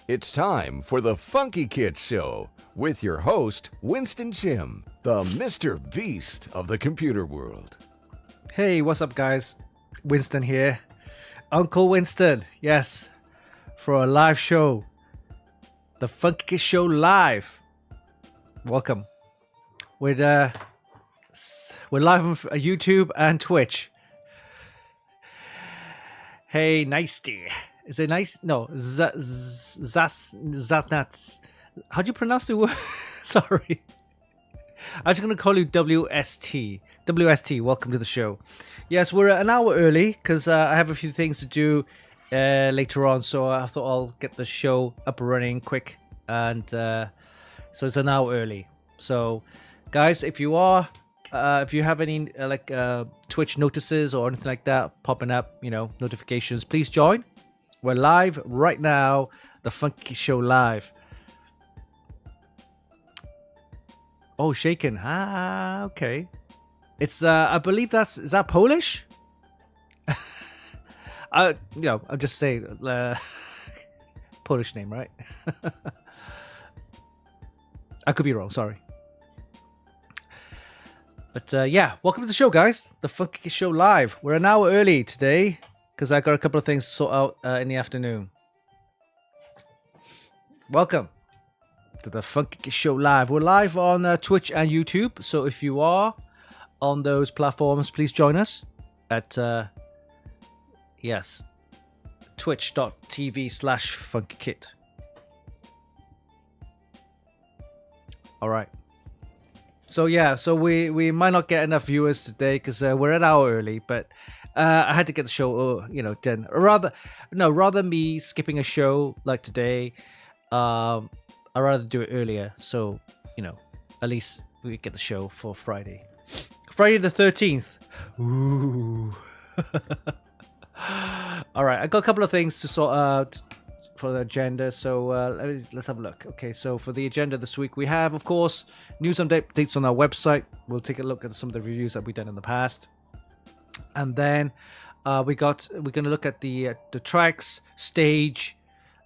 It's time for the Funkykit Show with your host, Winston Chim, the Mr. Beast of the computer world. Hey, what's up, guys? Winston here. Uncle Winston, yes, for a live show. The Funkykit Show live. Welcome. We're live on YouTube and Twitch. Hey, Nicey. Is it nice? No, Zatnats. How do you pronounce the word? Sorry. I'm just going to call you WST. WST, welcome to the show. Yes, we're an hour early because I have a few things to do later on. So I thought I'll get the show up and running quick. And so it's an hour early. So, guys, if you have any Twitch notices or anything like that popping up, notifications, please join. We're live right now, the Funkykit Show live. Oh, shaken. Ah, okay. It's I believe is that Polish? I'm just saying Polish name, right? I could be wrong, sorry. But yeah, welcome to the show, guys. The Funkykit Show live. We're an hour early today because I got a couple of things to sort out in the afternoon. Welcome to the Funkykit Show live. We're live on Twitch and YouTube. So if you are on those platforms, please join us at twitch.tv/Funkykit. All right. So yeah, we might not get enough viewers today because we're an hour early, but I had to get the show, done. Rather than me skipping a show like today, I'd rather do it earlier. So at least we get the show for Friday the 13th. Ooh. All right, I got a couple of things to sort out for the agenda, so let's have a look. Okay, so for the agenda this week, we have, of course, news and updates on our website. We'll take a look at some of the reviews that we've done in the past, and then we're going to look at the Tryx STAGE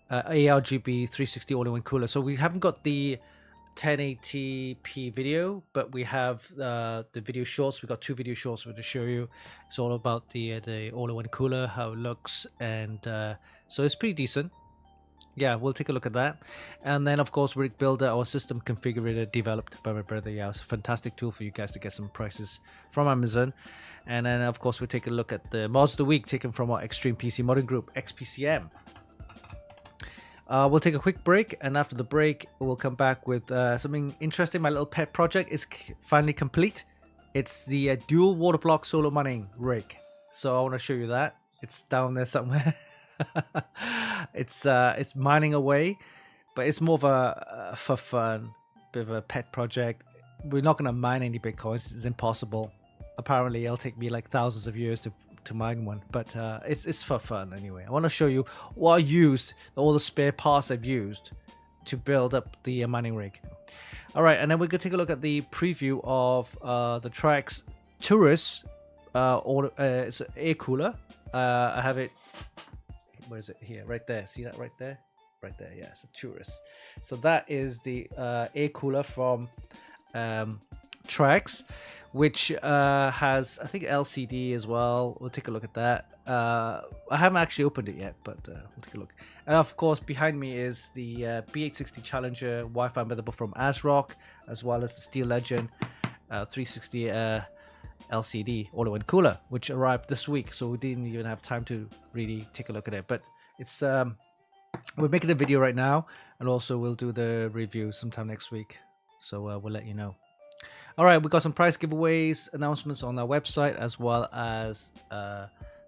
ARGB 360 all-in-one cooler. So we haven't got the 1080p video, but we have the video shorts. We've got two video shorts we're going to show you. It's all about the all-in-one cooler, how it looks, and so it's pretty decent. Yeah, we'll take a look at that. And then, of course, Rig Builder, our system configurator developed by my brother. Yeah, it's a fantastic tool for you guys to get some prices from Amazon. And then, of course, we'll take a look at the mods of the week taken from our Extreme PC modding group, XPCM. We'll take a quick break, and after the break, we'll come back with something interesting. My little pet project is finally complete. It's the dual Waterblock solar mining rig. So I want to show you that. It's down there somewhere. It's mining away, but it's more of a for fun, bit of a pet project. We're not going to mine any bitcoins. It's impossible. Apparently, it'll take me like thousands of years to mine one, but it's for fun anyway. I want to show you what I used, all the spare parts I've used to build up the mining rig. All right, and then we're going to take a look at the preview of the Tryx Turris. It's an air cooler. I have it. Where is it? Here, right there. See that right there? Right there, yeah, it's a Turris. So that is the air cooler from Tryx, which has, I think, LCD as well. We'll take a look at that. I haven't actually opened it yet, but we'll take a look. And of course, behind me is the B860 Challenger Wi-Fi motherboard from ASRock, as well as the Steel Legend 360 LCD all-in-one cooler, which arrived this week, so we didn't even have time to really take a look at it. But it's we're making a video right now, and also we'll do the review sometime next week, so we'll let you know. All right, we got some prize giveaways announcements on our website, as well as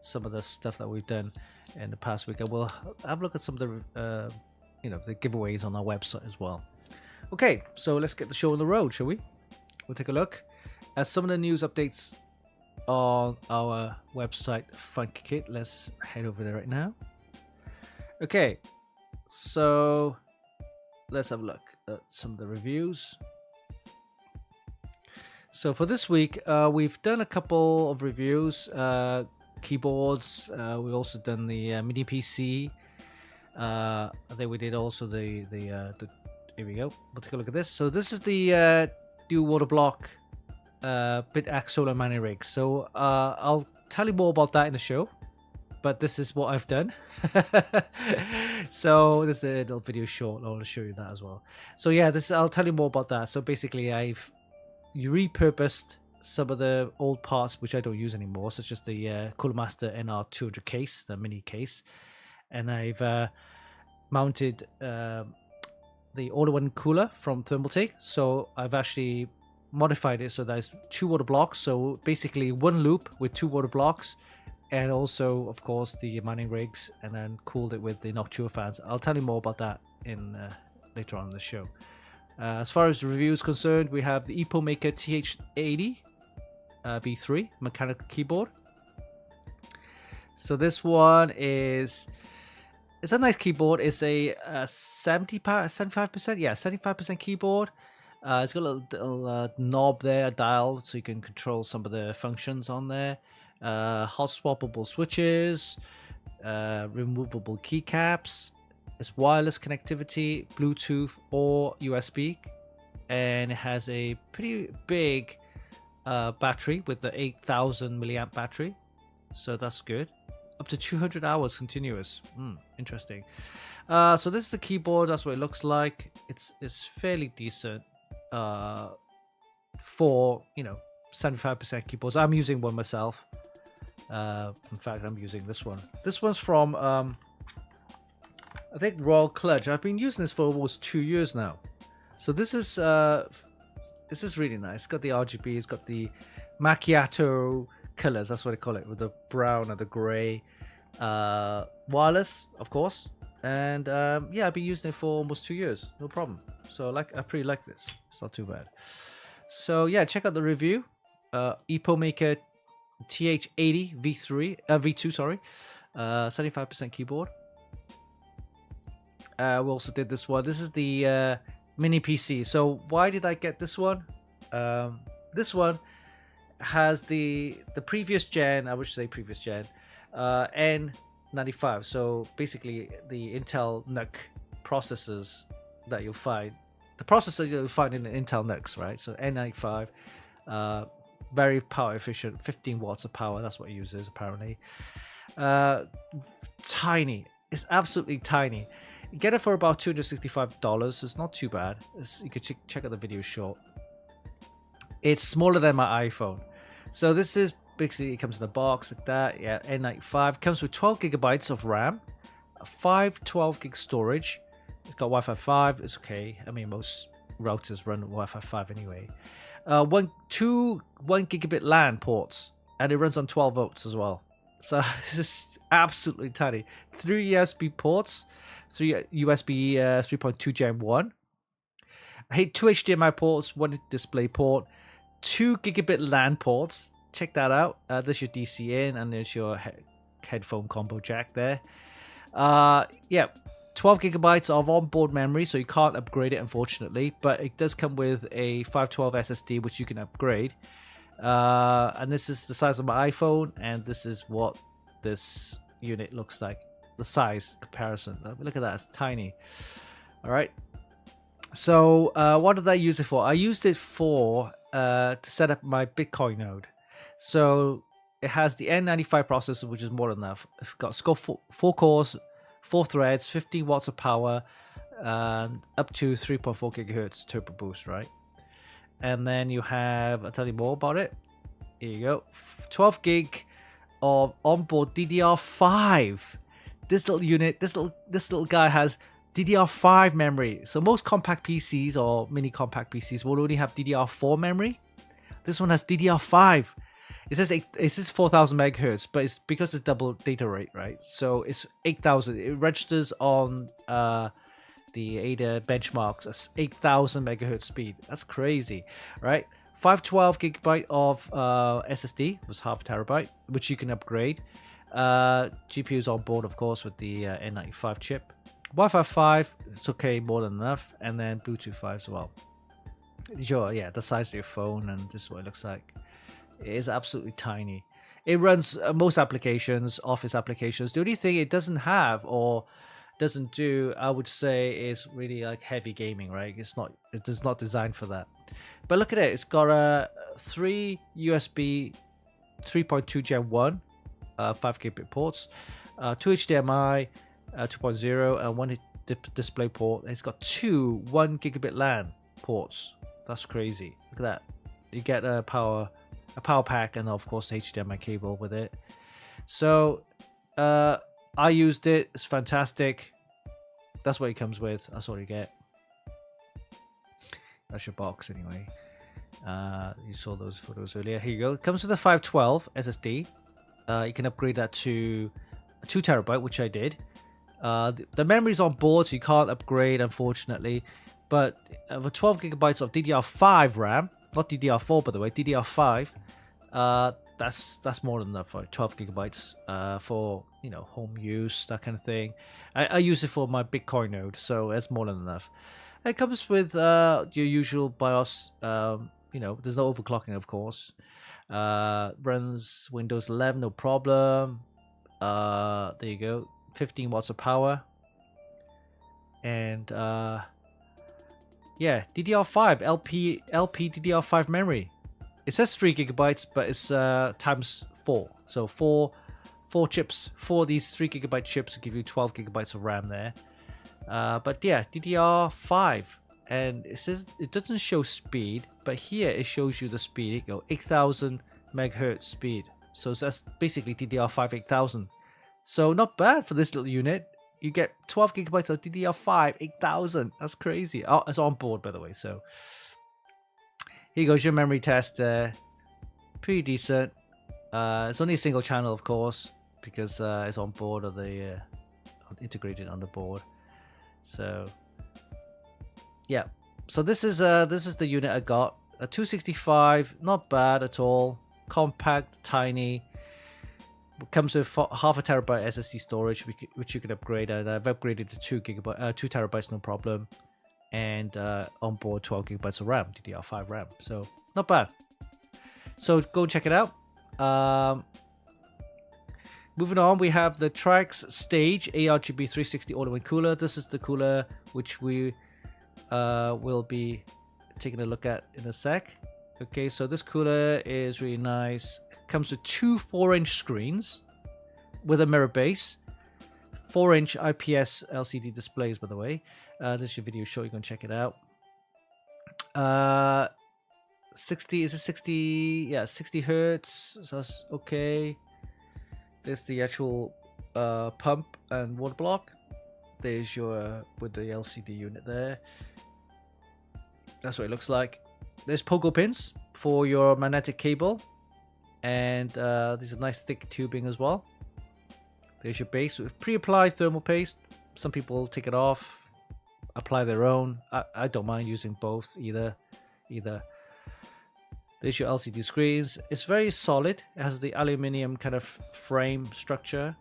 some of the stuff that we've done in the past week. And we'll have a look at some of the the giveaways on our website as well. Okay, so let's get the show on the road, shall we? We'll take a look at some of the news updates on our website, Funkykit. Let's head over there right now. Okay, so let's have a look at some of the reviews. So for this week, we've done a couple of reviews, keyboards. We've also done the mini PC, Then we did also the here we go. We'll take a look at this. So this is the new Waterblock bit-axe solar mining rig. So I'll tell you more about that in the show, but this is what I've done. So this is a little video short. I'll show you that as well. So yeah, I'll tell you more about that. So basically, I've repurposed some of the old parts which I don't use anymore, such as the Cooler Master NR200 case, the mini case, and I've mounted the all-in-one cooler from Thermaltake. So I've actually modified it so there's 2 water blocks. So basically 1 loop with 2 water blocks, and also of course the mining rigs, and then cooled it with the Noctua fans. I'll tell you more about that in later on in the show. As far as the review is concerned, we have the EPOmaker TH80 V3 mechanical keyboard. So this one it's a nice keyboard. It's a 75%, yeah, 75% keyboard. It's got a little knob there, a dial, so you can control some of the functions on there. Hot swappable switches, removable keycaps. It's wireless connectivity, Bluetooth or USB, and it has a pretty big battery with the 8,000 milliamp battery, so that's good. Up to 200 hours continuous. Interesting. So this is the keyboard. That's what it looks like. It's fairly decent for 75% keyboards. I'm using one myself. In fact, I'm using this one. This one's from I think Royal Clutch. I've been using this for almost 2 years now. So this is really nice. It's got the RGB. It's got the macchiato colors. That's what I call it, with the brown and the gray. Wireless, of course. And yeah, I've been using it for almost 2 years. No problem. So I pretty like this. It's not too bad. So yeah, check out the review. EPOmaker TH80 V2, sorry. 75% keyboard. We also did this one. This is the mini PC. So why did I get this one? This one has the previous gen, I would say previous gen, N95. So basically the Intel NUC processors that you'll find, the processor you'll find in the Intel NUCs, right? So N95, very power efficient, 15 watts of power. That's what it uses apparently. Tiny. It's absolutely tiny. You get it for about $265. So it's not too bad. You could check out the video short. It's smaller than my iPhone. So this is basically, it comes in a box like that. Yeah, N95. Comes with 12 gigabytes of RAM, 12 gig storage. It's got Wi-Fi 5. It's okay. I mean, most routers run Wi-Fi 5 anyway. 2 1 gigabit LAN ports, and it runs on 12 volts as well. So this is absolutely tiny. 3 USB ports, 3 USB 3.2 Gen 1. I hate 2 HDMI ports, 1 display port, 2 gigabit LAN ports. Check that out. There's your DC in, and there's your headphone combo jack there. Yeah, 12 gigabytes of onboard memory, so you can't upgrade it, unfortunately, but it does come with a 512 SSD, which you can upgrade. And this is the size of my iPhone, and this is what this unit looks like. The size comparison. Look at that, it's tiny. All right. So what did I use it for? I used it for to set up my Bitcoin node. So it has the N95 processor, which is more than enough. It's got 4 cores, 4 threads, 15 watts of power, and up to 3.4 gigahertz turbo boost, right? And then you have, I'll tell you more about it. Here you go. 12 gig of onboard DDR5. This little unit, this little guy has DDR5 memory. So most compact PCs or mini compact PCs will only have DDR4 memory. This one has DDR5. It says 4,000 megahertz, but it's because it's double data rate, right? So it's 8,000. It registers on the Ada benchmarks as 8,000 megahertz speed. That's crazy, right? 512 gigabyte of SSD was half terabyte, which you can upgrade. GPU's on board, of course, with the N95 chip. Wi-Fi 5, it's okay, more than enough, and then Bluetooth 5 as well. Sure, yeah, the size of your phone, and this is what it looks like. It is absolutely tiny. It runs most applications, office applications. The only thing it doesn't have, or doesn't do, I would say, is really like heavy gaming, right? It's not designed for that. But look at it, it's got a 3 USB 3.2 Gen 1 5 gigabit ports, 2 HDMI 2.0 and 1 display port. It's got 2 1 gigabit LAN ports. That's crazy. Look at that. You get a power pack and of course the HDMI cable with it. So I used it. It's fantastic. That's what it comes with. That's what you get. That's your box anyway. You saw those photos earlier. Here you go. It comes with a 512 SSD. You can upgrade that to a 2 terabyte, which I did. The memory's on board, so you can't upgrade, unfortunately. But for 12 gigabytes of DDR5 RAM, not DDR4 by the way, DDR5, that's more than enough for 12 gigabytes for home use, that kind of thing. I use it for my Bitcoin node, so that's more than enough. It comes with your usual BIOS. There's no overclocking, of course. Runs Windows 11, no problem. There you go, 15 watts of power. And yeah, DDR5 LP DDR5 memory. It says 3 gigabytes, but it's times 4. So four chips, 4 of these 3 gigabyte chips will give you 12 gigabytes of RAM there. But yeah, DDR5, and it says it doesn't show speed, but here it shows you the speed. You go 8,000 megahertz speed. So that's basically DDR5 8000. So not bad for this little unit. You get 12 gigabytes of DDR5 8000. That's crazy. Oh, it's on board by the way. So here goes your memory test there. Pretty decent. It's only a single channel, of course, because it's on board or the integrated on the board. So yeah. So this is the unit I got. A 265, not bad at all. Compact, tiny. Comes with half a terabyte SSD storage, which you can upgrade, and I've upgraded to 2 terabytes, no problem. And on board 12 gigabytes of RAM, DDR5 RAM. So not bad. So go check it out. Moving on, we have the Tryx Stage ARGB 360 all-in-one cooler. This is the cooler which we will be taking a look at in a sec. Okay, so this cooler is really nice. Comes with 2 4-inch screens with a mirror base, 4-inch IPS LCD displays, by the way. This is your video show, you can check it out. 60, is it 60? Yeah, 60 hertz. So that's okay. There's the actual pump and water block. There's your with the LCD unit there. That's what it looks like. There's pogo pins for your magnetic cable. And these are nice thick tubing as well. There's your base with pre-applied thermal paste. Some people take it off, apply their own. I don't mind using both either. There's your LCD screens. It's very solid. It has the aluminium kind of frame structure.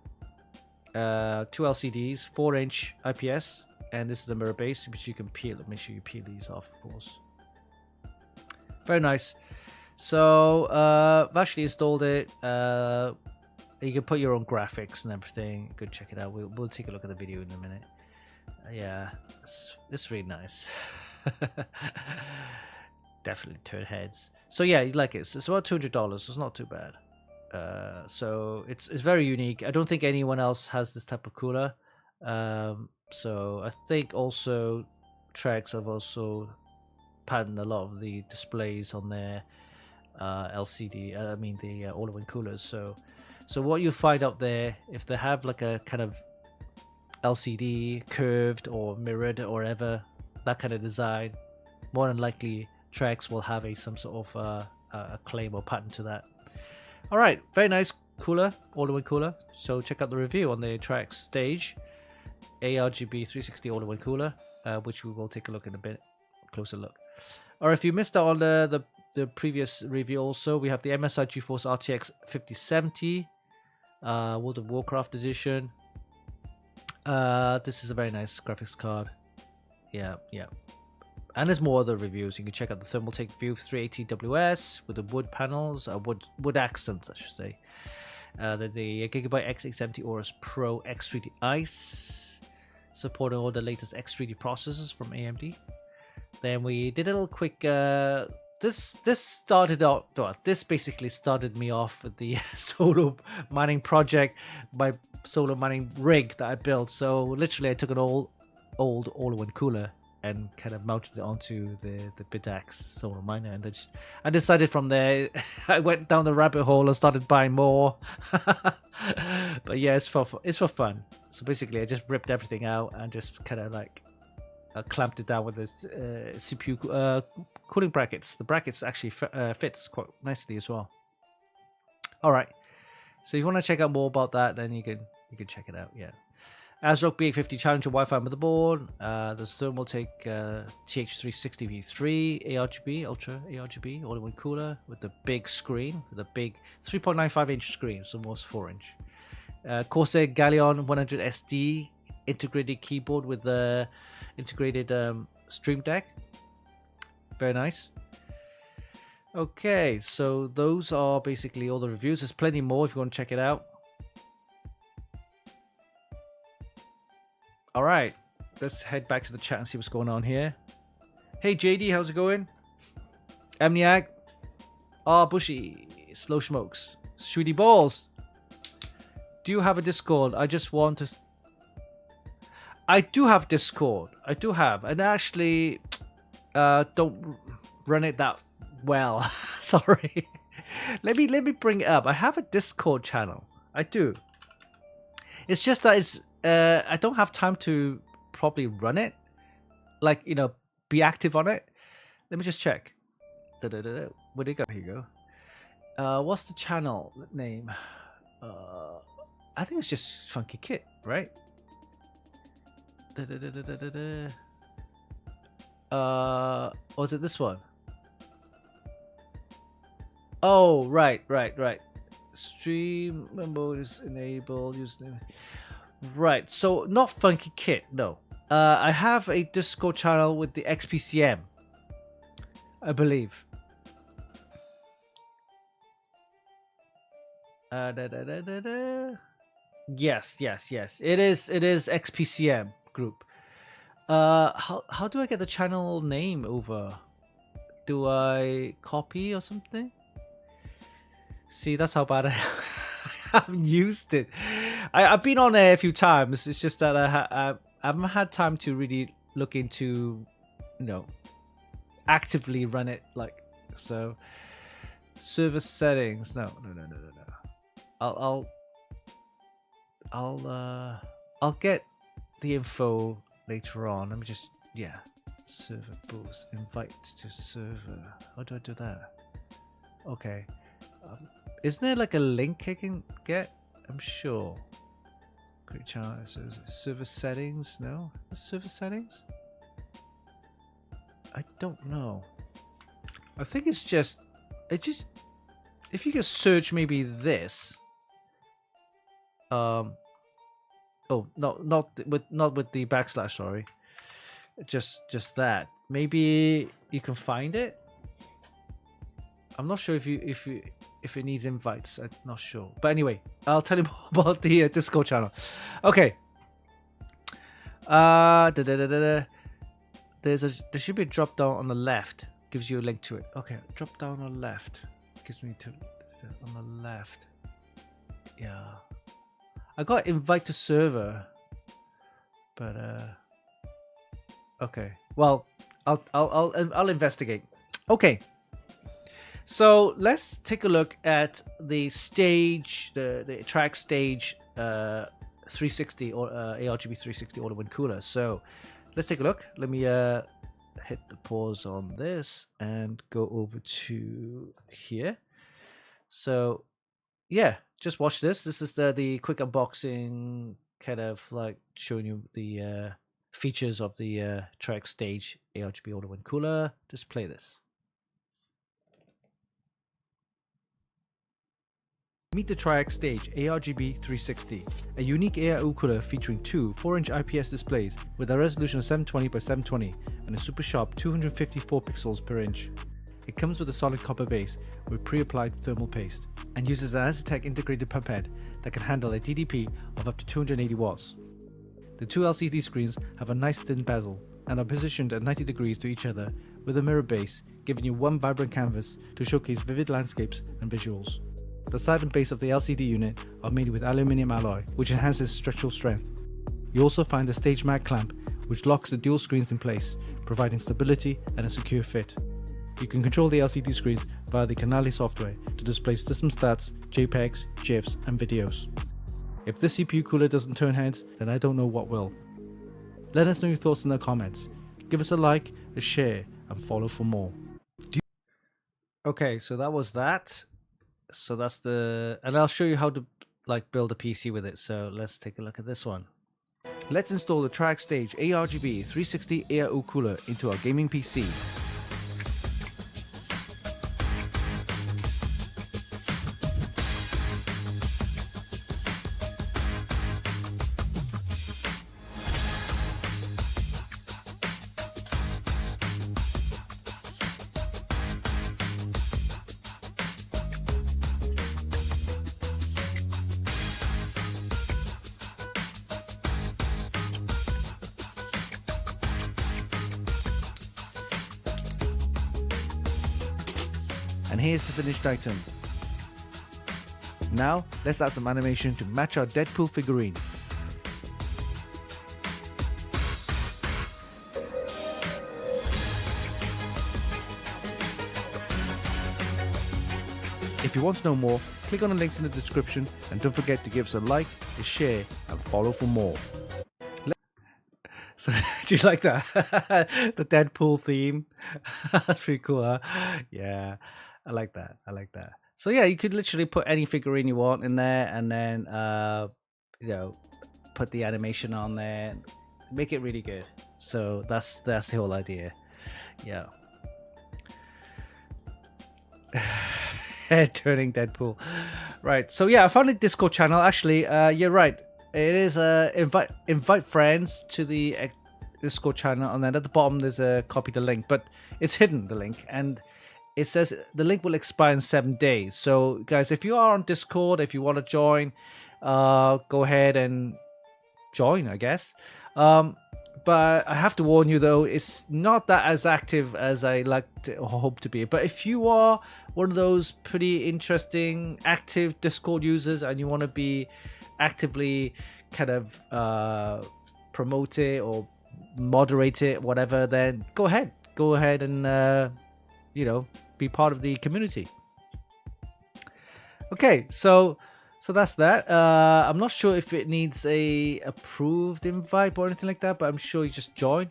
2 LCDs, 4-inch IPS, and this is the mirror base, which you can peel. Make sure you peel these off, of course. Very nice. So I've actually installed it. You can put your own graphics and everything. Go check it out. We'll take a look at the video in a minute. Yeah, it's really nice. Definitely turn heads. So yeah, you like it. It's about $200. So it's not too bad. So it's very unique. I don't think anyone else has this type of cooler. So I think also Tryx have also patented a lot of the displays on their LCD. I mean the all-in-one coolers. So what you find out there, if they have like a kind of LCD curved or mirrored or whatever, that kind of design, more than likely Tryx will have some sort of a claim or patent to that. All right, very nice cooler, all-in-one cooler. So check out the review on the Tryx Stage ARGB 360 all-in-one cooler, which we will take a look in a bit, closer look. Or if you missed out on the previous review, also we have the MSI GeForce RTX 5070 World of Warcraft edition. This is a very nice graphics card. Yeah. And there's more other reviews. You can check out the Thermaltake View 380WS with the wood panels, wood accents, I should say. The Gigabyte X870 Aorus Pro X3D Ice. supporting all the latest X3D processors from AMD. Then we did a little quick. This basically started me off with the solo mining project, my solo mining rig that I built. So literally, I took an old all-in-one cooler and kind of mounted it onto the Bidax solar miner, and I decided from there. I went down the rabbit hole and started buying more. But yeah, it's for fun. So basically, I just ripped everything out and just kind of like clamped it down with this CPU cooling brackets. The brackets actually fits quite nicely as well. All right, so if you want to check out more about that, then you can check it out. Yeah. ASRock B850 Challenger Wi-Fi motherboard. There's Thermaltake TH360V3 ARGB, Ultra ARGB, all-in-one cooler with the big screen, with a big 3.95-inch screen, so almost 4-inch. Corsair Galleon 100 SD integrated keyboard with the integrated Stream Deck. Very nice. Okay, so those are basically all the reviews. There's plenty more if you want to check it out. All right, let's head back to the chat and see what's going on here. Hey JD, how's it going? Amniac, Bushy, Slow Smokes, Sweetie Balls. Do you have a Discord? I just want to. I do have Discord. I do have, and actually, don't run it that well. Sorry. Let me bring it up. I have a Discord channel. I do. It's just that it's. I don't have time to probably run it, like, you know, be active on it. Let me just check. Where'd it go? Here you go. What's the channel name? I think it's just Funkykit, right? Or is it this one? Oh, right. Stream mode is enabled. Username. Right, so not Funkykit, no. I have a Discord channel with the XPCM, I believe. Yes. It is XPCM group. How do I get the channel name over? Do I copy or something? See, that's how bad I haven't used it. I've been on there a few times. It's just that I haven't had time to really look into, you know, actively run it like so. Server settings. No. I'll get the info later on. Let me just server boost, invite to server. How do I do that? Okay. Isn't there like a link I can get? I'm sure. Create channel. Server settings? No? Server settings? I don't know. I think it's just. If you can search maybe this. Oh, not with the backslash. Sorry. Just that. Maybe you can find it. I'm not sure if it needs invites. I'm not sure. But anyway, I'll tell you more about the Discord channel. Okay. There should be a drop down on the left. Gives you a link to it. Okay, drop down on the left. Gives me to on the left. Yeah. I got invite to server. But okay. Well, I'll investigate. Okay. So let's take a look at the stage, the Tryx Stage 360 or ARGB 360 all-in-one cooler. So let's take a look. Let me hit the pause on this and go over to here. So yeah, just watch this. This is the quick unboxing, kind of like showing you the features of the Tryx Stage ARGB all-in-one cooler. Just play this. Meet the Tryx Stage ARGB 360, a unique AIO cooler featuring two 4-inch IPS displays with a resolution of 720 by 720 and a super sharp 254 pixels per inch. It comes with a solid copper base with pre-applied thermal paste and uses an Aztec integrated pump head that can handle a DDP of up to 280 watts. The two LCD screens have a nice thin bezel and are positioned at 90 degrees to each other with a mirror base, giving you one vibrant canvas to showcase vivid landscapes and visuals. The side and base of the LCD unit are made with aluminium alloy, which enhances structural strength. You also find the stage mag clamp, which locks the dual screens in place, providing stability and a secure fit. You can control the LCD screens via the Canali software to display system stats, JPEGs, GIFs, and videos. If this CPU cooler doesn't turn heads, then I don't know what will. Let us know your thoughts in the comments. Give us a like, a share, and follow for more. Okay, so that was that. So that's and I'll show you how to build a PC with it. So let's take a look at this one. Let's install the Tryx STAGE ARGB 360 AIO cooler into our gaming PC. And here's the finished item. Now, let's add some animation to match our Deadpool figurine. If you want to know more, click on the links in the description and don't forget to give us a like, a share, and follow for more. So, do you like that? The Deadpool theme? That's pretty cool, huh? Yeah, I like that. I like that. So yeah, you could literally put any figurine you want in there, and then put the animation on there, make it really good. So that's the whole idea. Yeah. Head turning Deadpool. Right. So yeah, I found a Discord channel. Actually, you're right. It is invite friends to the Discord channel, and then at the bottom there's a copy the link, but it's hidden, the link, and it says the link will expire in 7 days. So guys, if you are on Discord, if you want to join, go ahead and join, I guess. But I have to warn you though, it's not that as active as I like to or hope to be. But if you are one of those pretty interesting active Discord users and you want to be actively kind of promote it or moderate it, whatever, then go ahead and be part of the community. Okay, so that's that. I'm not sure if it needs a approved invite or anything like that, but I'm sure you just join.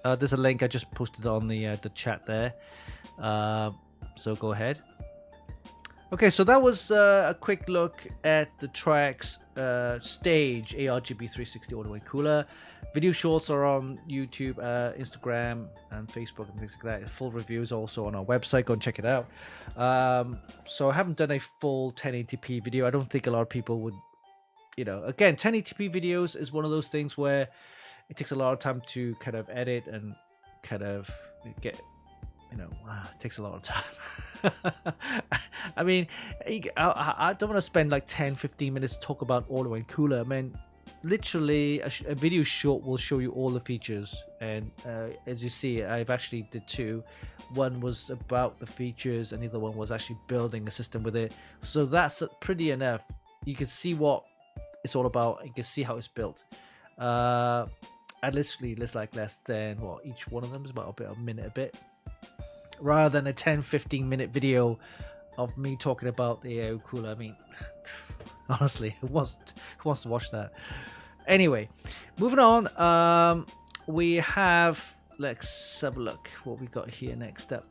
There's a link I just posted on the chat there, so go ahead. Okay, so that was a quick look at the Tryx STAGE ARGB 360 all-the-way cooler. Video shorts are on YouTube, Instagram, and Facebook and things like that. Full reviews also on our website. Go and check it out. So I haven't done a full 1080p video. I don't think a lot of people would, again, 1080p videos is one of those things where it takes a lot of time to kind of edit and kind of get, it takes a lot of time. I mean, I don't want to spend like 10-15 minutes to talk about all-the-way cooler. I mean, literally a video short will show you all the features, and as you see, I've actually did two. One was about the features and the other one was actually building a system with it. So that's pretty enough. You can see what it's all about. You can see how it's built. And literally it's like less than each one of them is about a minute a bit, rather than a 10-15 minute video of me talking about the AIO cooler. I mean, honestly, who wants to watch that? Anyway, moving on. We have, let's have a look what we got here next up.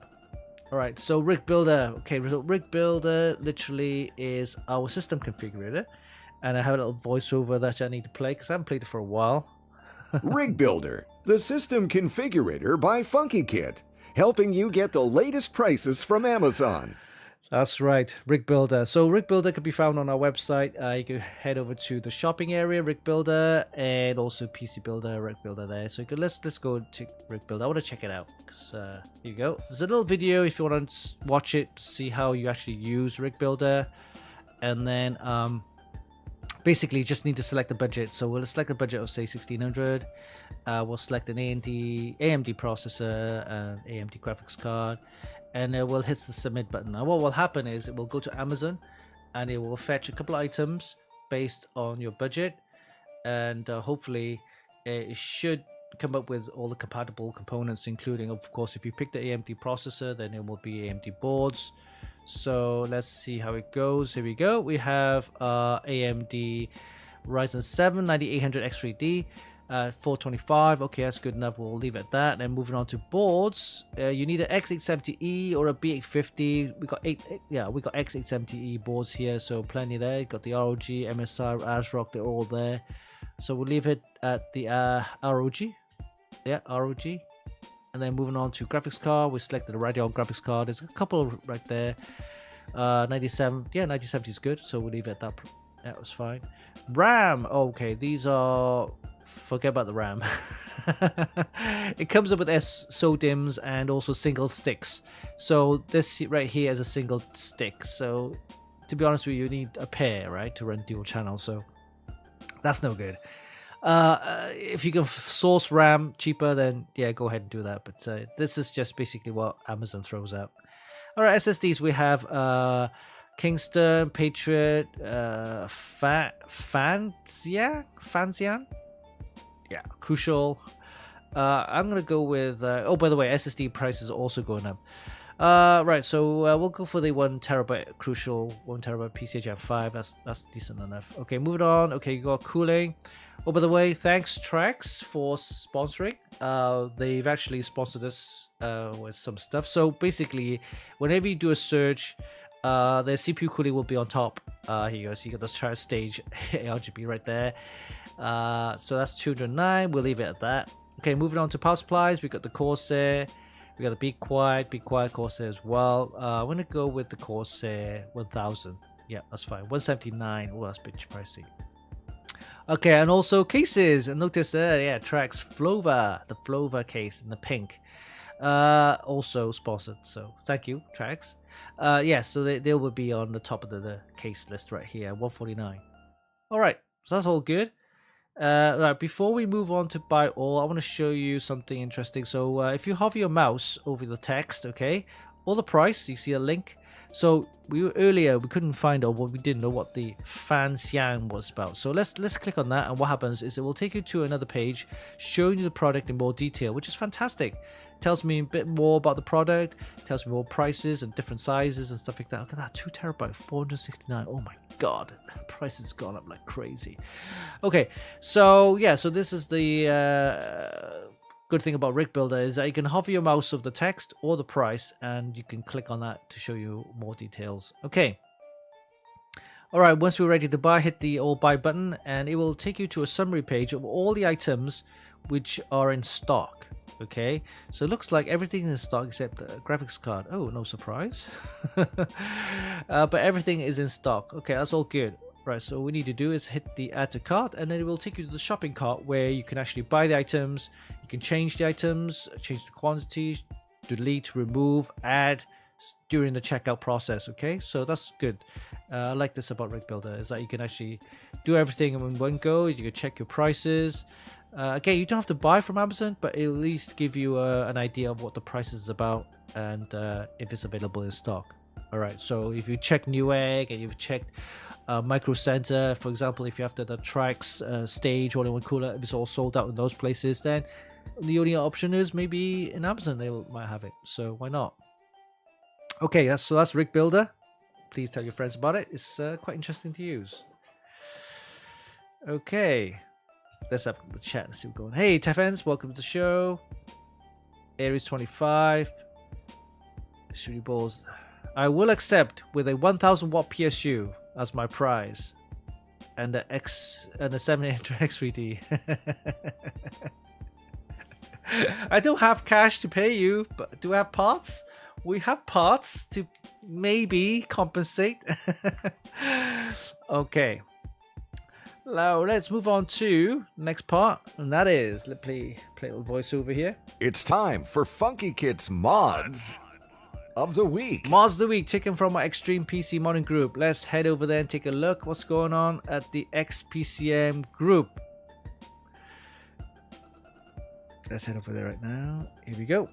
All right, so Rig Builder. Okay, so Rig Builder literally is our system configurator, and I have a little voiceover that I need to play because I haven't played it for a while. Rig Builder, the system configurator by Funkykit, helping you get the latest prices from Amazon. That's right, Rig Builder. So Rig Builder can be found on our website. You can head over to the shopping area, Rig Builder, and also PC Builder, Rig Builder there. So you can, let's go to Rig Builder. I want to check it out because here you go. There's a little video if you want to watch it to see how you actually use Rig Builder, and then basically you just need to select the budget. So we'll select a budget of say 1600. We'll select an AMD processor, AMD graphics card, and we'll hit the submit button. Now what will happen is it will go to Amazon and it will fetch a couple of items based on your budget, and hopefully it should come up with all the compatible components, including, of course, if you pick the AMD processor, then it will be AMD boards. So let's see how it goes. Here we go. We have AMD Ryzen 7 9800 X3D 425. Okay, that's good enough. We'll leave it at that. And moving on to boards, you need an X870E or a B850. We got X870E boards here, so plenty there. You got the ROG, MSI, ASRock, they're all there. So we'll leave it at the ROG. Yeah, ROG. And then moving on to graphics card, we selected the Radeon graphics card. There's a couple right there. 97. Yeah, 9070 is good, so we'll leave it at that. That was fine. RAM. Okay, these are. Forget about the RAM. It comes up with SODIMMs and also single sticks. So this right here is a single stick. So to be honest with you, you need a pair, right, to run dual channel. So that's no good. If you can source RAM cheaper, then yeah, go ahead and do that. But this is just basically what Amazon throws out. All right, SSDs we have Kingston, Patriot, Fanzian. Yeah, Crucial. I'm gonna go with. Oh, by the way, SSD price is also going up. Right, so we'll go for the 1 terabyte Crucial, 1 terabyte PCIe Gen 5. That's decent enough. Okay, moving on. Okay, you got cooling. Oh, by the way, thanks Tryx for sponsoring. They've actually sponsored us with some stuff. So basically, whenever you do a search, the CPU cooling will be on top. Here you go. So you got the Tryx STAGE ARGB right there. So that's 209. We'll leave it at that. Okay, moving on to power supplies. We got the Corsair. We got the Be Quiet Corsair as well. I'm gonna go with the Corsair 1000. Yeah, that's fine. 179. Oh, that's a bit pricey. Okay, and also cases. And notice yeah, Tryx Flova, the Flova case in the pink. Also sponsored. So thank you, Tryx. Yeah, so they will be on the top of the case list right here, 149. All right, so that's all good. Right, before we move on to buy all, I want to show you something interesting. So if you hover your mouse over the text, okay, or the price, you see a link. So earlier we couldn't find out what we didn't know what the Fanxiang was about. So let's click on that, and what happens is it will take you to another page showing you the product in more detail, which is fantastic. Tells me a bit more about the product, tells me more prices and different sizes and stuff like that. Look at that, 2 terabyte, 469. Oh my god, the price has gone up like crazy. Okay, so yeah, so this is the good thing about Rig Builder is that you can hover your mouse over the text or the price, and you can click on that to show you more details. Okay. All right, once we're ready to buy, hit the all buy button, and it will take you to a summary page of all the items which are in stock. Okay, so it looks like everything is in stock except the graphics card. Oh, no surprise. But everything is in stock. Okay, that's all good. Right, so what we need to do is hit the add to cart, and then it will take you to the shopping cart where you can actually buy the items. You can change the items, change the quantities, delete, remove, add during the checkout process. Okay, so that's good. I like this about Rig Builder is that you can actually do everything in one go. You can check your prices. Again, you don't have to buy from Amazon, but it'll at least give you an idea of what the price is about and if it's available in stock. All right, so if you check Newegg and you've checked Micro Center, for example, if you have the Tryx Stage all-in-one cooler, if it's all sold out in those places, then the only option is maybe in Amazon they might have it. So why not? Okay, that's Rig Builder. Please tell your friends about it. It's quite interesting to use. Okay. Let's have a chat and see what's going on. Hey, Tefens, welcome to the show. Aries 25. Shooting balls. I will accept with a 1000 watt PSU as my prize. And the 7800 X3D. I don't have cash to pay you, but do I have parts? We have parts to maybe compensate. Okay. Now let's move on to the next part, and that is let's play a little voiceover here. It's time for Funkykit's mods. of the week. Mods of the week taken from our Extreme PC modding group. Let's head over there and take a look what's going on at the XPCM group. Let's head over there right now. Here we go.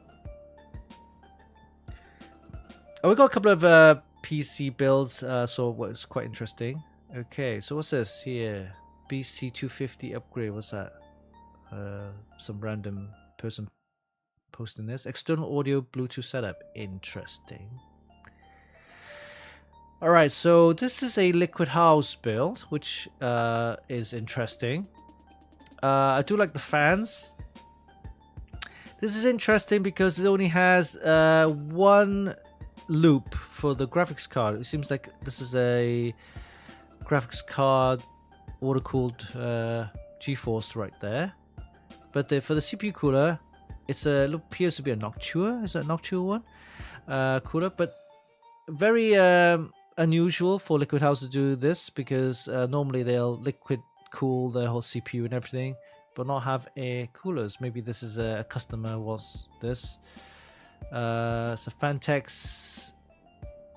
Oh, we got a couple of PC builds, so what's quite interesting. Okay, so what's this here? BC250 upgrade. What's that? Some random person posting this. External audio Bluetooth setup. Interesting. Alright, so this is a liquid house build, which is interesting. I do like the fans. This is interesting because it only has one loop for the graphics card. It seems like this is a graphics card water-cooled GeForce right there. But for the CPU cooler, it appears to be a Noctua. Is that a Noctua one? Cooler, but very unusual for Liquid House to do this because normally they'll liquid cool the whole CPU and everything, but not have air coolers. Maybe this is a customer wants this. It's a Fantex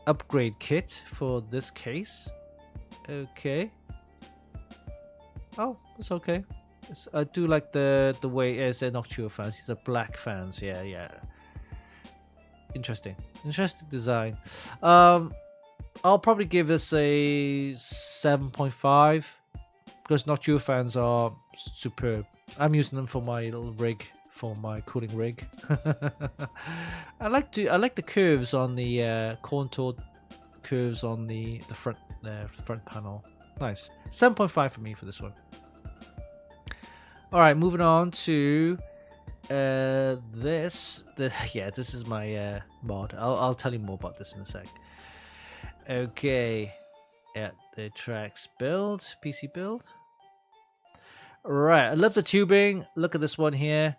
upgrade kit for this case. Okay. Oh, it's okay. I do like the way it's a Noctua fans. These are black fans. Yeah. Interesting design. I'll probably give this a 7.5 because Noctua fans are superb. I'm using them for my little rig, for my cooling rig. I like the curves on the contoured curves on the front panel. Nice. 7.5 for me for this one. All right, moving on to this. This is my mod. I'll tell you more about this in a sec. Okay, the Tryx build, PC build. Right, I love the tubing. Look at this one here.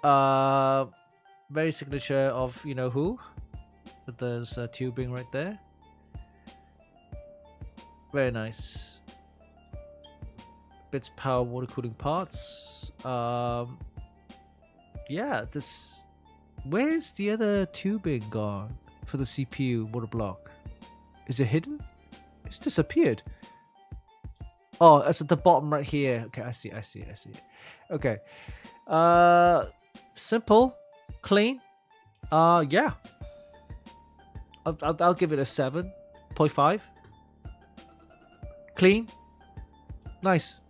Very signature of you know who. But there's tubing right there. Very nice. Bits power water cooling parts. Yeah, this. Where's the other tubing gone for the CPU Waterblock? Is it hidden? It's disappeared. Oh, it's at the bottom right here. Okay, I see it. Okay. Simple, clean. Yeah. I'll give it a 7.5. Clean. Nice.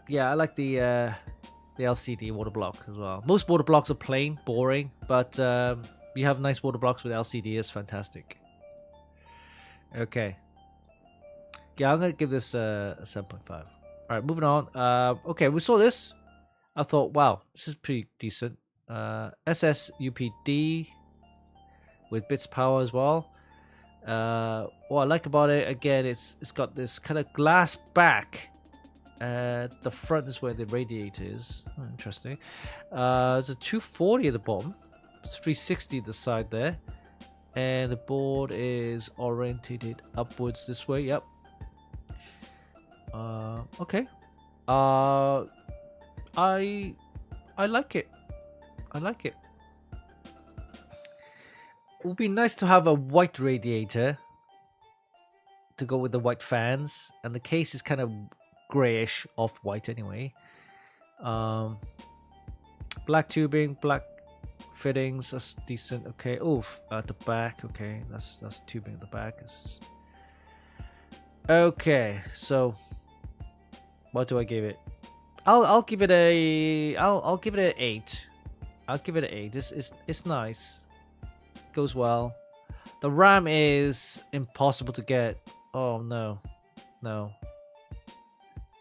Yeah, I like the LCD water block as well. Most water blocks are plain, boring, but you have nice water blocks with LCD. It's fantastic. Okay. Yeah, I'm gonna give this a 7.5. All right, moving on. Okay, we saw this. I thought, wow, this is pretty decent. SSUPD with bits power as well. What I like about it, again, it's got this kind of glass back. The front is where the radiator is. Oh, interesting. There's a 240 at the bottom. It's 360 at the side there. And the board is orientated upwards this way. Yep. Okay. I like it. I like it. It would be nice to have a white radiator to go with the white fans, and the case is kind of grayish off-white anyway. Black tubing, black fittings, that's decent. Okay. Oof, at the back. Okay, that's tubing at the back. Okay, so what do I give it? I'll give it a I'll give it an 8. I'll give it an 8. It's nice. Goes well. The RAM is impossible to get. Oh no.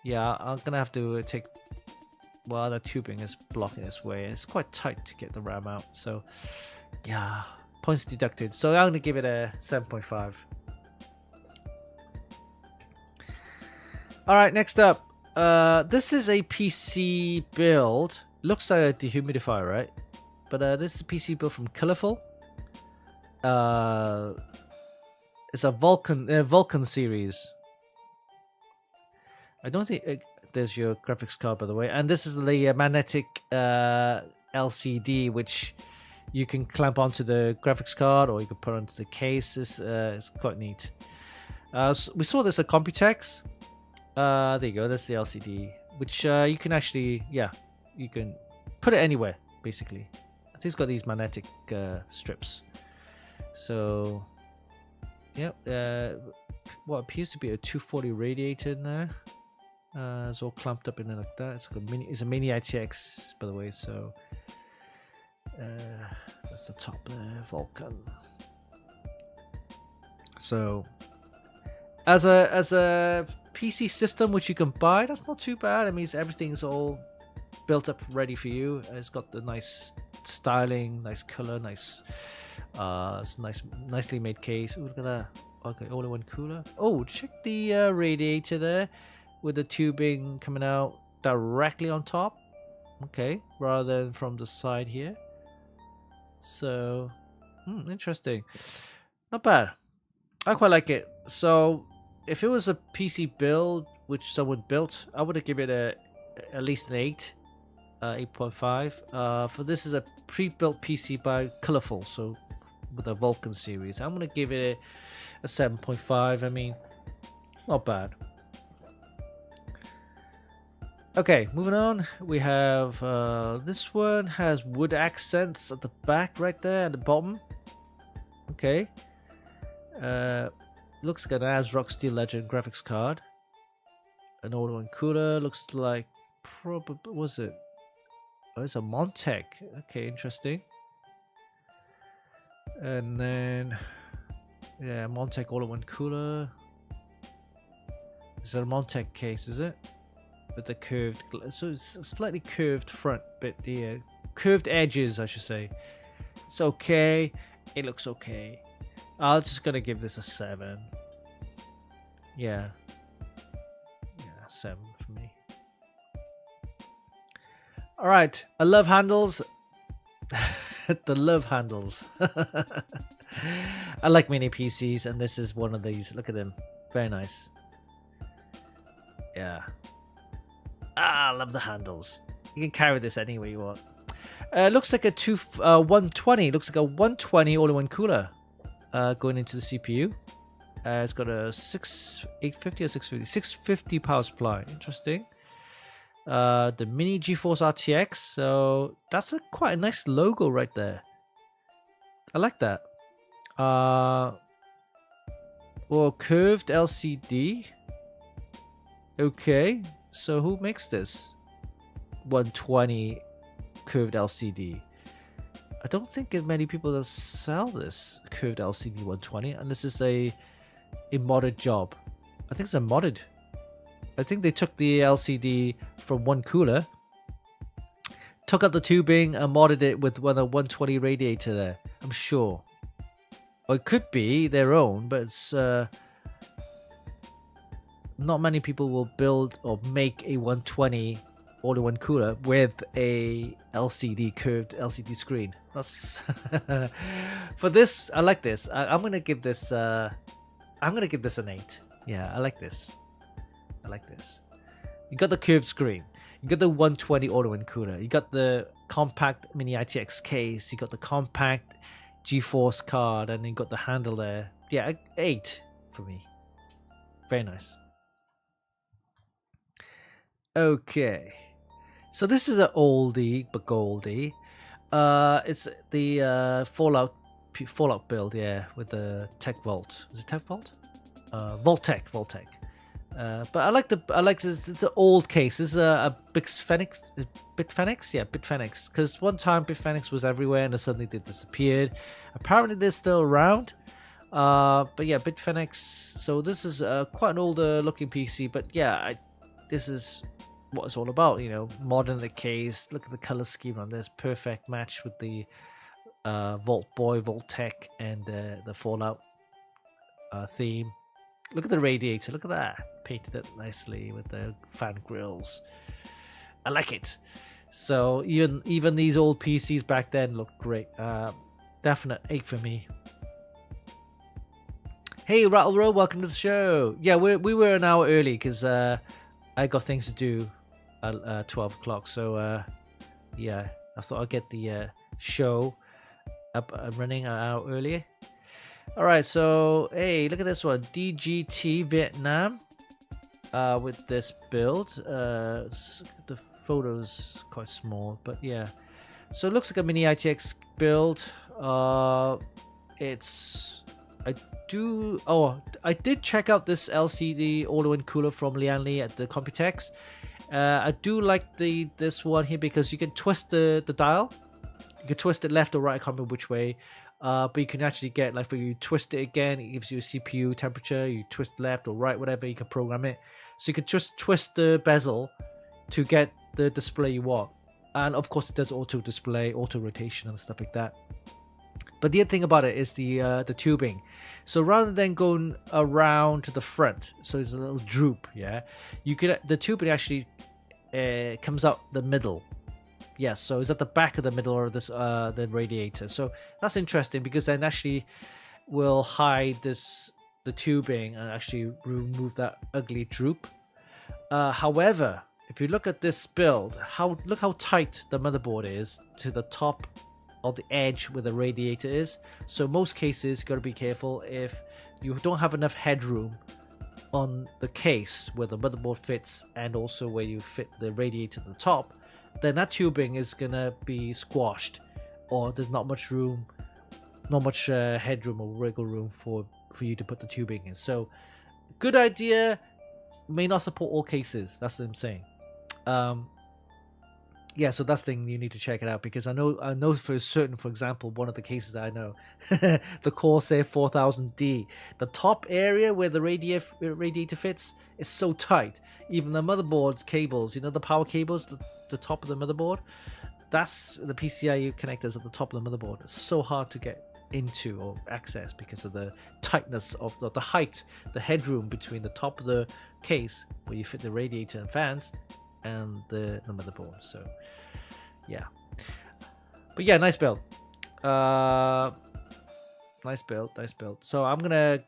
Yeah, I'm gonna have to take. Well, the tubing is blocking its way. It's quite tight to get the RAM out. So yeah, points deducted. So I'm gonna give it a 7.5. All right, next up. This is a PC build. Looks like a dehumidifier, right? But this is a PC build from Colorful. It's a Vulcan series. I don't think there's your graphics card, by the way. And this is the magnetic LCD, which you can clamp onto the graphics card or you can put onto the case. It's quite neat. So we saw this at Computex. There you go. That's the LCD, which you can actually, you can put it anywhere, basically. I think it's got these magnetic strips. So, what appears to be a 240 radiator in there. It's all clamped up in there like that. It's a mini ITX, by the way. So that's the top there, Vulcan. So as a PC system which you can buy, that's not too bad. I mean, everything's all built up ready for you. It's got the nice styling, nice color, nicely made case. Ooh, look at that. Okay, all-in-one cooler. Oh, check the radiator there with the tubing coming out directly on top. Okay, rather than from the side here. So, interesting. Not bad. I quite like it. So, if it was a PC build which someone built, I would have given it at least an 8. 8.5. For this is a pre-built PC by Colorful, so with the Vulcan series, I'm gonna give it a 7.5. I mean, not bad. Okay, moving on. We have this one has wood accents at the back, right there at the bottom. Okay. Looks like an ASRock Steel Legend graphics card. An all-in-one cooler. Looks like probably was it? Oh, it's a Montec. Okay, interesting. And then, yeah, Montec all-in-one cooler. It's a Montec case, is it? With the curved, so it's a slightly curved front bit here. Curved edges, I should say. It's okay. It looks okay. I'm just gonna give this a 7. Yeah. Yeah, 7 for me. Alright, I love handles. The love handles. I like mini PCs, and this is one of these. Look at them. Very nice. Yeah. I love the handles. You can carry this anywhere you want. Looks like a 120. Looks like a 120 all-in-one cooler going into the CPU. It's got a 850 or 650? 650 power supply. Interesting. The mini GeForce RTX. So that's quite a nice logo right there. I like that. Well, curved LCD. Okay. So who makes this 120 curved LCD? I don't think many people that sell this curved LCD 120, and this is a modded job. I think it's a modded. I think they took the LCD from one cooler, took out the tubing, and modded it with a 120 radiator there. I'm sure. Or it could be their own, but it's not many people will build or make a 120 all-in-one cooler with a curved LCD screen. That's for this. I like this. I'm gonna give this. I'm gonna give this an 8. Yeah, I like this. I like this. You got the curved screen. You got the 120 all-in-one cooler. You got the compact mini ITX case. You got the compact GeForce card, and you got the handle there. Yeah, 8 for me. Very nice. Okay, so this is an oldie but goldie. It's the Fallout build, yeah, with the Tech Vault. Is it Tech Vault? Vault-Tec. But I like this. It's an old case. This is a Bitfenix. Yeah, Bitfenix. Because one time Bitfenix was everywhere and then suddenly they disappeared. Apparently they're still around. But yeah, Bitfenix. So this is quite an older looking PC. But yeah, this is what it's all about, you know, modern the case. Look at the color scheme on this, perfect match with the Vault-Tec and the Fallout theme. Look at the radiator, look at that, painted it nicely with the fan grills. I like it. So even these old PCs back then looked great. Definite 8 for me. Hey Rattle Roll, welcome to the show. Yeah, we were an hour early because I I got things to do at 12 o'clock. So yeah, I thought I'd get the show up and running an hour earlier. All right, so hey, look at this one, DGT Vietnam with this build. The photo's quite small, but yeah. So it looks like a mini ITX build. I did check out this LCD all-in-one cooler from Lianli at the Computex. I do like this one here because you can twist the dial. You can twist it left or right, I can't remember which way. But you can actually get, like, when you twist it again, it gives you a CPU temperature. You twist left or right, whatever, you can program it. So you can just twist the bezel to get the display you want. And of course it does auto display, auto rotation and stuff like that. But the other thing about it is the tubing. So rather than going around to the front, so it's a little droop, yeah, the tubing actually comes out the middle. Yes, so it's at the back of the middle of this the radiator. So that's interesting because then actually will hide the tubing and actually remove that ugly droop. However, if you look at this build, look how tight the motherboard is to the top of the edge where the radiator is. So most cases, you got to be careful if you don't have enough headroom on the case where the motherboard fits and also where you fit the radiator at the top, then that tubing is gonna be squashed, or there's not much room, not much headroom or wiggle room for you to put the tubing in. So good idea, may not support all cases. That's what I'm saying. Yeah, so that's the thing, you need to check it out, because I know for certain, for example, one of the cases that I know, the Corsair 4000D, the top area where the radiator fits is so tight. Even the motherboard's cables, you know, the power cables, the top of the motherboard, that's the PCIe connectors at the top of the motherboard. It's so hard to get into or access because of the tightness of the height, the headroom between the top of the case where you fit the radiator and fans and the motherboard. So yeah, but yeah, nice build. Nice build. So I'm gonna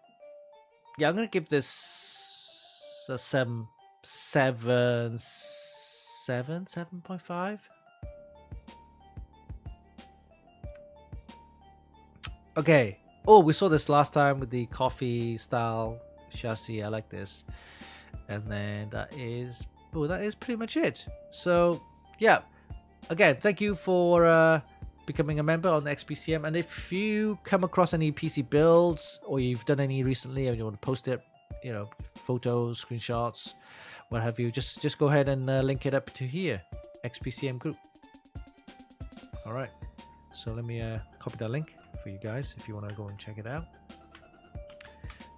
give this a 7.5. Okay. Oh, we saw this last time with the coffee style chassis. I like this. And then that is pretty much it. So yeah, again, thank you for becoming a member on XPCM. And if you come across any PC builds or you've done any recently and you want to post it, you know, photos, screenshots, what have you, just go ahead and link it up to here, XPCM group. All right, so let me copy that link for you guys if you want to go and check it out.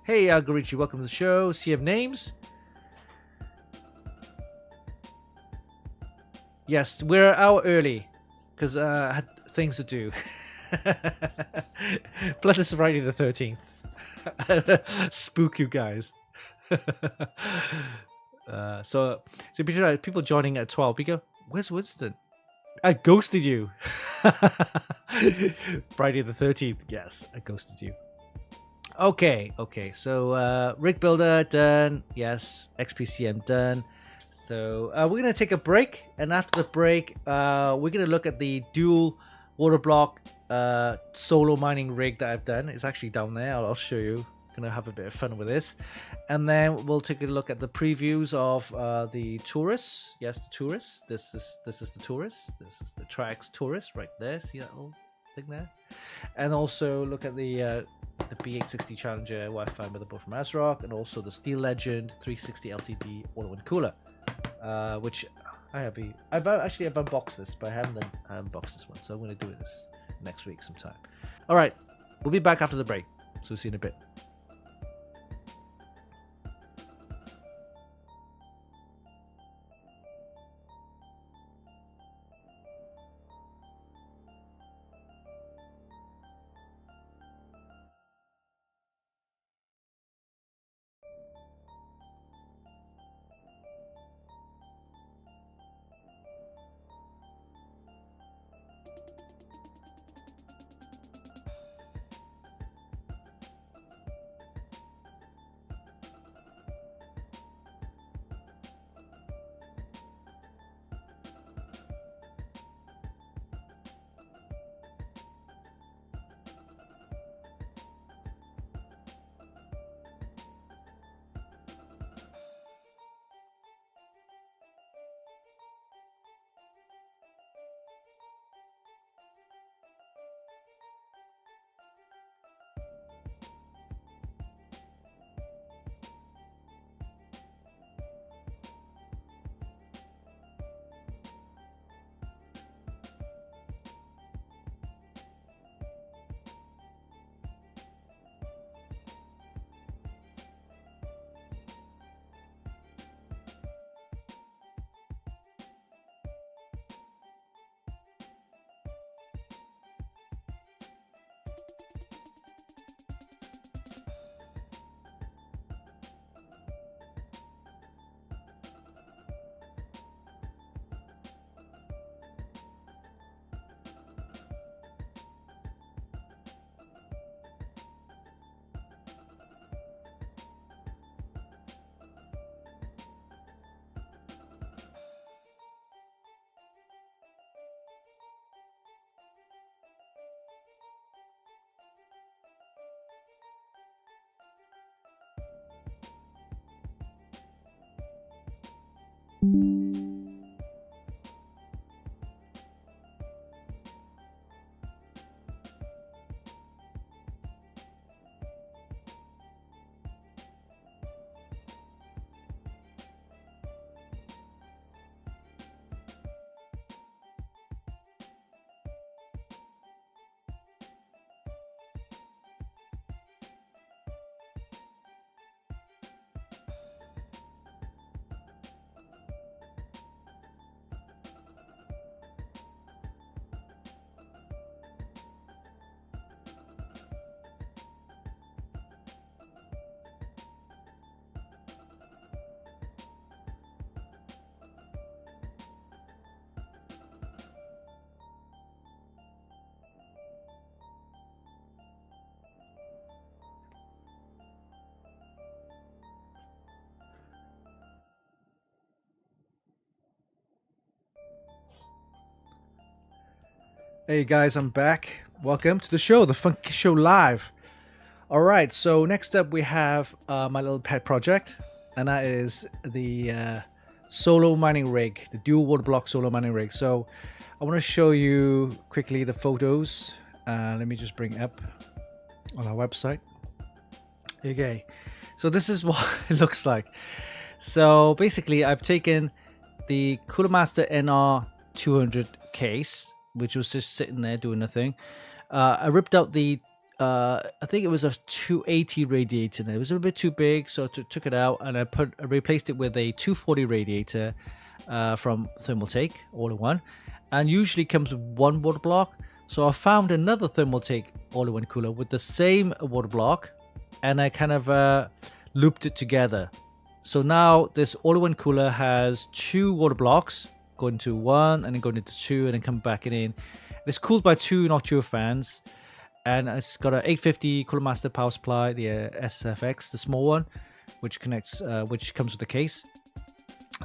Hey Gorichi, welcome to the show. See you have names. Yes, we're an hour early because I had things to do. Plus it's Friday the 13th. Spook you guys. So people joining at 12. We go, where's Winston? I ghosted you. Friday the 13th. Yes, I ghosted you. Okay. So rig builder done. Yes, XPCM done. So we're going to take a break, and after the break, we're going to look at the dual Waterblock solo mining rig that I've done. It's actually down there. I'll show you. Going to have a bit of fun with this. And then we'll take a look at the previews of the Turris. Yes, the Turris. This is the Turris. This is the Tryx Turris right there. See that little thing there? And also look at the B860 Challenger Wi-Fi motherboard from ASRock, and also the Steel Legend 360 LCD all-in-one cooler. Which I've unboxed this, but I haven't unboxed this one, so I'm going to do this next week sometime. All right, we'll be back after the break, so we'll see you in a bit. Hey guys, I'm back. Welcome to the show, the Funkykit Show Live. All right, so next up we have my little pet project, and that is the solo mining rig, the dual Waterblock solo mining rig. So I want to show you quickly the photos. Let me just bring it up on our website. Okay, so this is what it looks like. So basically, I've taken the Cooler Master NR 200 case, which was just sitting there doing nothing. I ripped out the I think it was a 280 radiator. It was a little bit too big, so I took it out and I replaced it with a 240 radiator from Thermaltake, all in one, and usually comes with one water block. So I found another Thermaltake all-in-one cooler with the same water block, and I kind of looped it together. So now this all-in-one cooler has two water blocks, going to one and then going into two and then come back in. It's cooled by two Noctua fans, and it's got an 850 Cooler Master power supply, the SFX, the small one, which connects, which comes with the case.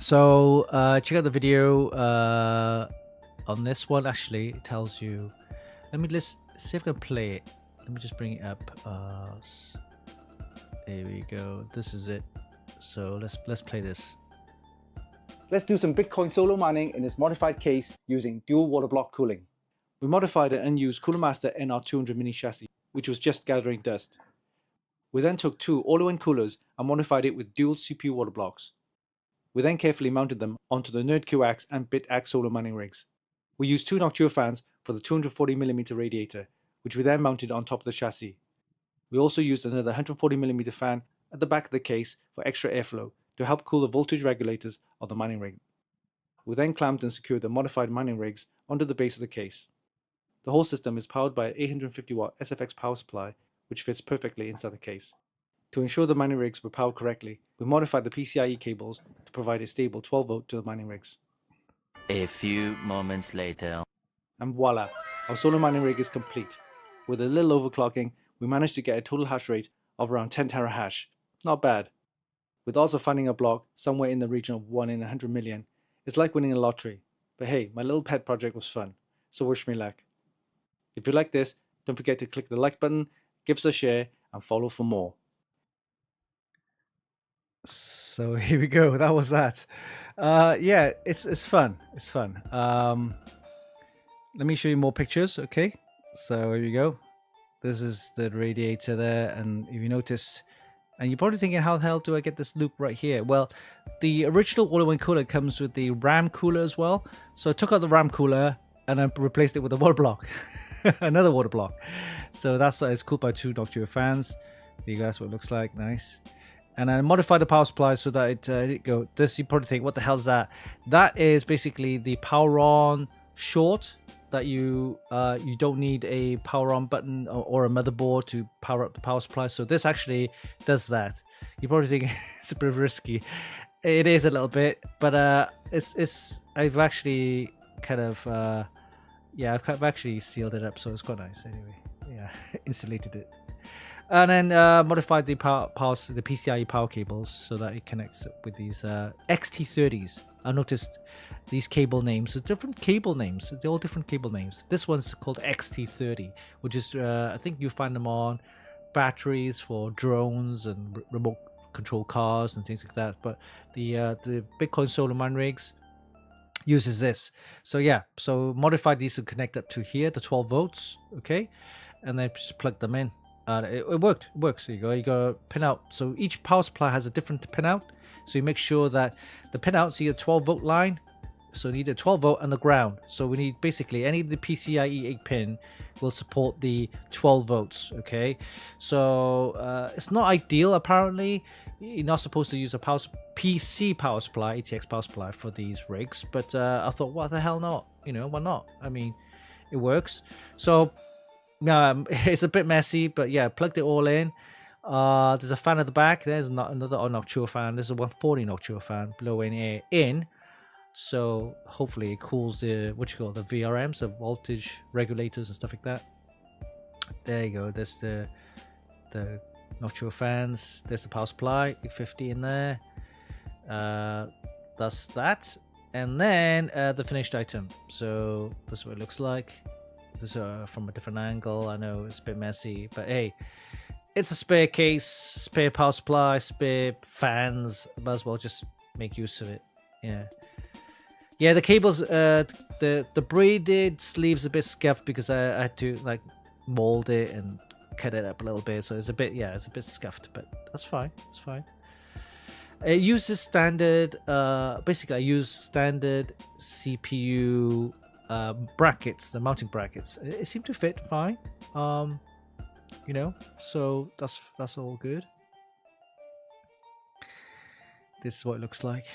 So check out the video on this one. Actually, it tells you. Let's see if I can play it. Let me just bring it up. Here we go. This is it. So let's play this. Let's do some Bitcoin solo mining in this modified case using dual water block cooling. We modified an unused Cooler Master NR200 mini chassis, which was just gathering dust. We then took two all-in-one coolers and modified it with dual CPU water blocks. We then carefully mounted them onto the NerdQX and BitAxe solo mining rigs. We used two Noctua fans for the 240mm radiator, which we then mounted on top of the chassis. We also used another 140mm fan at the back of the case for extra airflow to help cool the voltage regulators of the mining rig. We then clamped and secured the modified mining rigs onto the base of the case. The whole system is powered by an 850-watt SFX power supply, which fits perfectly inside the case. To ensure the mining rigs were powered correctly, we modified the PCIe cables to provide a stable 12-volt to the mining rigs. A few moments later. And voila, our solar mining rig is complete. With a little overclocking, we managed to get a total hash rate of around 10 terahash. Not bad. With also finding a block somewhere in the region of 1 in 100 million, it's like winning a lottery. But hey, my little pet project was fun, so wish me luck. If you like this, don't forget to click the like button, give us a share, and follow for more. So here we go. That was that. Yeah, it's fun. It's fun. Let me show you more pictures. Okay, so here we go. This is the radiator there, and if you notice, and you're probably thinking, how the hell do I get this loop right here? Well, the original all-in-one cooler comes with the RAM cooler as well. So I took out the RAM cooler and I replaced it with a water block, another water block. So that's it's cooled by two Noctua fans. There you go. That's what it looks like. Nice. And I modified the power supply so that it go. This you probably think, what the hell is that? That is basically the power on short. That you don't need a power on button or a motherboard to power up the power supply. So this actually does that. You probably think it's a bit risky. It is a little bit, but I've actually kind of I've actually sealed it up, so it's quite nice. Anyway, yeah, insulated it, and then modified the the PCIe power cables so that it connects with these XT30s. I noticed these cable names are different cable names. They're all different cable names. This one's called XT30, which is I think you find them on batteries for drones and remote control cars and things like that. But the Bitcoin solar mine rigs uses this. So yeah, so modified these to connect up to here, the 12 volts. Okay, and then just plug them in. It worked. It works. There you go. You got a pin out. So each power supply has a different pin out. So you make sure that the pin out's either 12 volt line. So you need a 12 volt and the ground. So we need basically any of the PCIe 8 pin will support the 12 volts. Okay. So it's not ideal apparently. You're not supposed to use a PC power supply, ATX power supply for these rigs. But I thought, what the hell not? You know, why not? I mean, it works. So it's a bit messy, but yeah, plugged it all in. There's a fan at the back. There's not another Noctua fan. There's a 140 Noctua fan blowing air in. So hopefully it cools the the VRMs, the voltage regulators and stuff like that. There you go. There's the Noctua fans. There's the power supply, 850 in there. That's that. And then the finished item. So that's what it looks like. this from a different angle. I know it's a bit messy, but hey, it's a spare case, spare power supply, spare fans. Might as well just make use of it. Yeah, the cables, the braided sleeve's a bit scuffed because I had to like mold it and cut it up a little bit, so it's a bit scuffed, but that's fine. It's fine. It uses standard, basically I use standard CPU brackets, the mounting brackets. It seemed to fit fine, you know, so that's all good. This is what it looks like.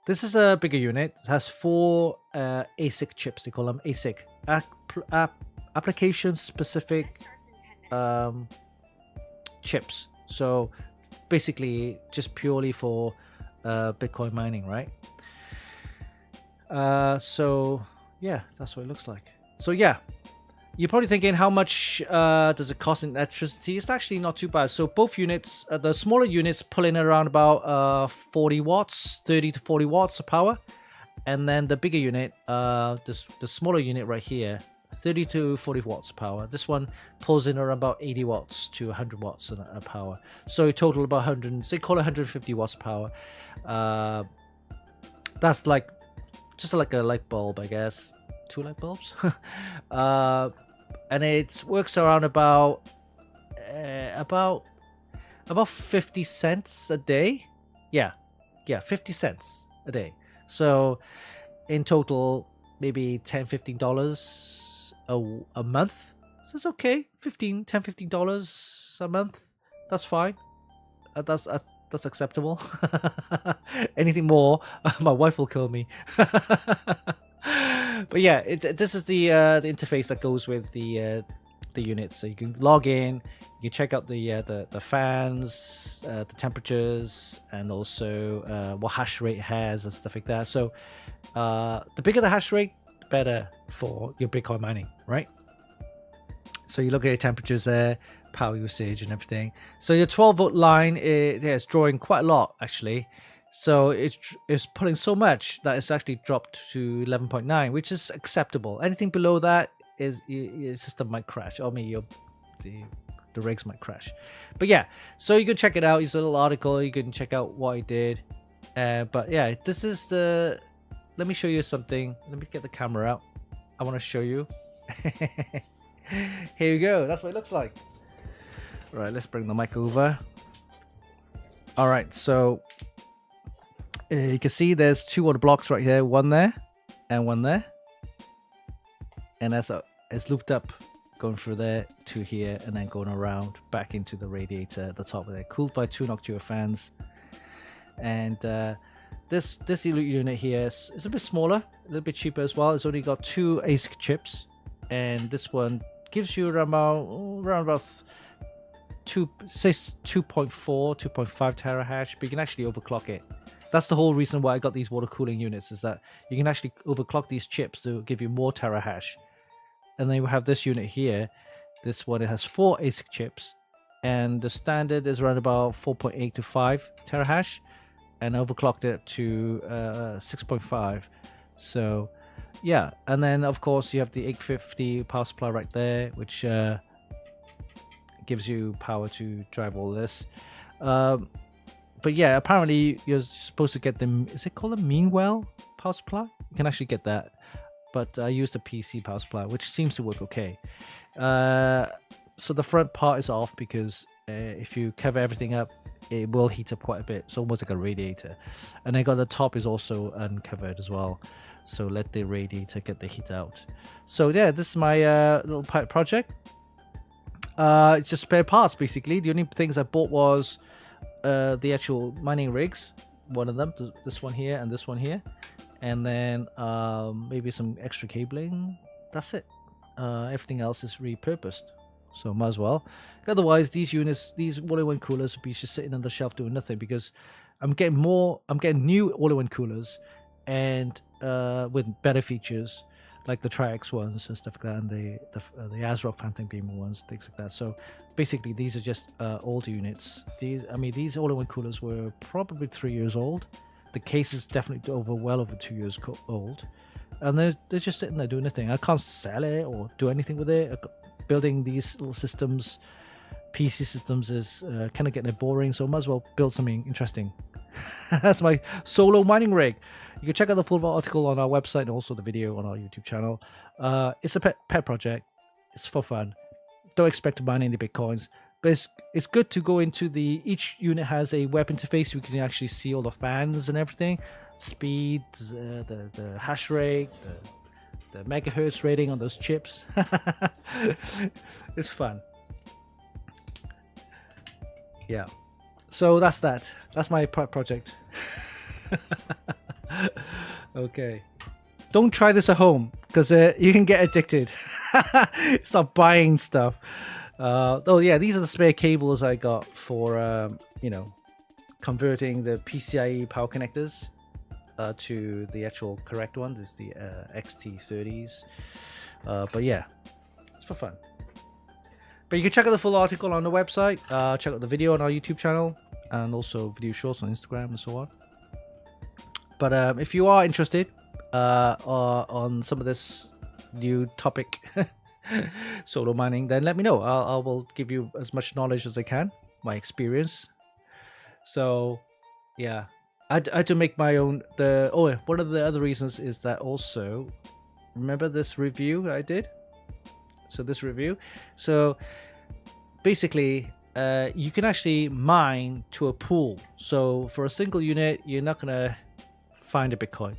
This is a bigger unit. It has 4 ASIC chips. They call them ASIC, application specific chips. So basically just purely for Bitcoin mining, right? So yeah, that's what it looks like. So yeah, you're probably thinking, how much does it cost in electricity? It's actually not too bad. So both units, the smaller units pull in around about 40 watts, 30 to 40 watts of power. And then the bigger unit, the smaller unit right here, 30 to 40 watts of power. This one pulls in around about 80 watts to 100 watts of power. So total about 100, say call it 150 watts of power. That's like, just like a light bulb, I guess. 2 light bulbs. And it works around about 50 cents a day. Yeah, 50 cents a day. So in total, maybe $10-15 a month. So it's okay. $15 a month. That's fine. That's acceptable. Anything more, my wife will kill me. But yeah, this is the interface that goes with the unit. So you can log in, you can check out the fans, the temperatures, and also what hash rate it has and stuff like that. So the bigger the hash rate, the better for your Bitcoin mining, right? So you look at your temperatures there, power usage and everything. So your 12-volt line is drawing quite a lot actually. So it's pulling so much that it's actually dropped to 11.9, which is acceptable. Anything below that is your system might crash, or maybe the rigs might crash. But yeah, so you can check it out. It's a little article. You can check out what I did. But yeah, this is the. Let me show you something. Let me get the camera out. I want to show you. Here you go. That's what it looks like. Right, let's bring the mic over. All right, so. You can see there's 2 water blocks right here, one there and one there, and it's looped up, going through there to here, and then going around back into the radiator at the top of there, cooled by 2 Noctua fans. And this unit here is a bit smaller, a little bit cheaper as well. It's only got 2 ASIC chips, and this one gives you around about 2.4, 2.5 terahash, but you can actually overclock it. That's the whole reason why I got these water cooling units, is that you can actually overclock these chips to give you more terahash. And then you have this unit here. This one, it has 4 ASIC chips, and the standard is around about 4.8 to 5 terahash, and overclocked it to 6.5. So yeah, and then of course you have the 850 power supply right there, which gives you power to drive all this. But yeah, apparently you're supposed to get the, is it called a Meanwell power supply? You can actually get that, but I used the PC power supply, which seems to work okay. So the front part is off because if you cover everything up, it will heat up quite a bit. It's almost like a radiator. And then got the top is also uncovered as well, so let the radiator get the heat out. So yeah, this is my little project. It's just spare parts basically. The only things I bought was the actual mining rigs, one of them, this one here and this one here, and then maybe some extra cabling. That's it. Everything else is repurposed, so might as well. Otherwise, these units, these all-in-one coolers, would be just sitting on the shelf doing nothing, because I'm getting new all-in-one coolers, and with better features, like the TRX ones and stuff like that, and the ASRock Phantom Gamer ones, things like that. So basically, these are just older units. These all-in-one coolers were probably 3 years old. The case is definitely well over 2 years old. and they're just sitting there doing nothing. I can't sell it or do anything with it. Building these little systems, PC systems, is kind of getting a bit boring, so I might as well build something interesting. That's my solo mining rig. You can check out the full article on our website and also the video on our YouTube channel. It's a pet project. It's for fun. Don't expect to mine any bitcoins, but it's good to go into each unit has a web interface. You can actually see all the fans and everything, speeds, the hash rate, the megahertz rating on those chips. It's fun. Yeah. So that's my project. Okay. Don't try this at home because you can get addicted. Start buying stuff. Oh yeah, these are the spare cables I got for converting the PCIe power connectors to the actual correct one. This is the XT30s. But yeah, it's for fun. But you can check out the full article on the website. Check out the video on our YouTube channel, and also video shorts on Instagram and so on. But if you are interested on some of this new topic, solo mining, then let me know. I will give you as much knowledge as I can, my experience. So yeah, I had to make my own. One of the other reasons is that also, remember this review I did? So this review, so basically you can actually mine to a pool. So for a single unit, you're not gonna find a Bitcoin,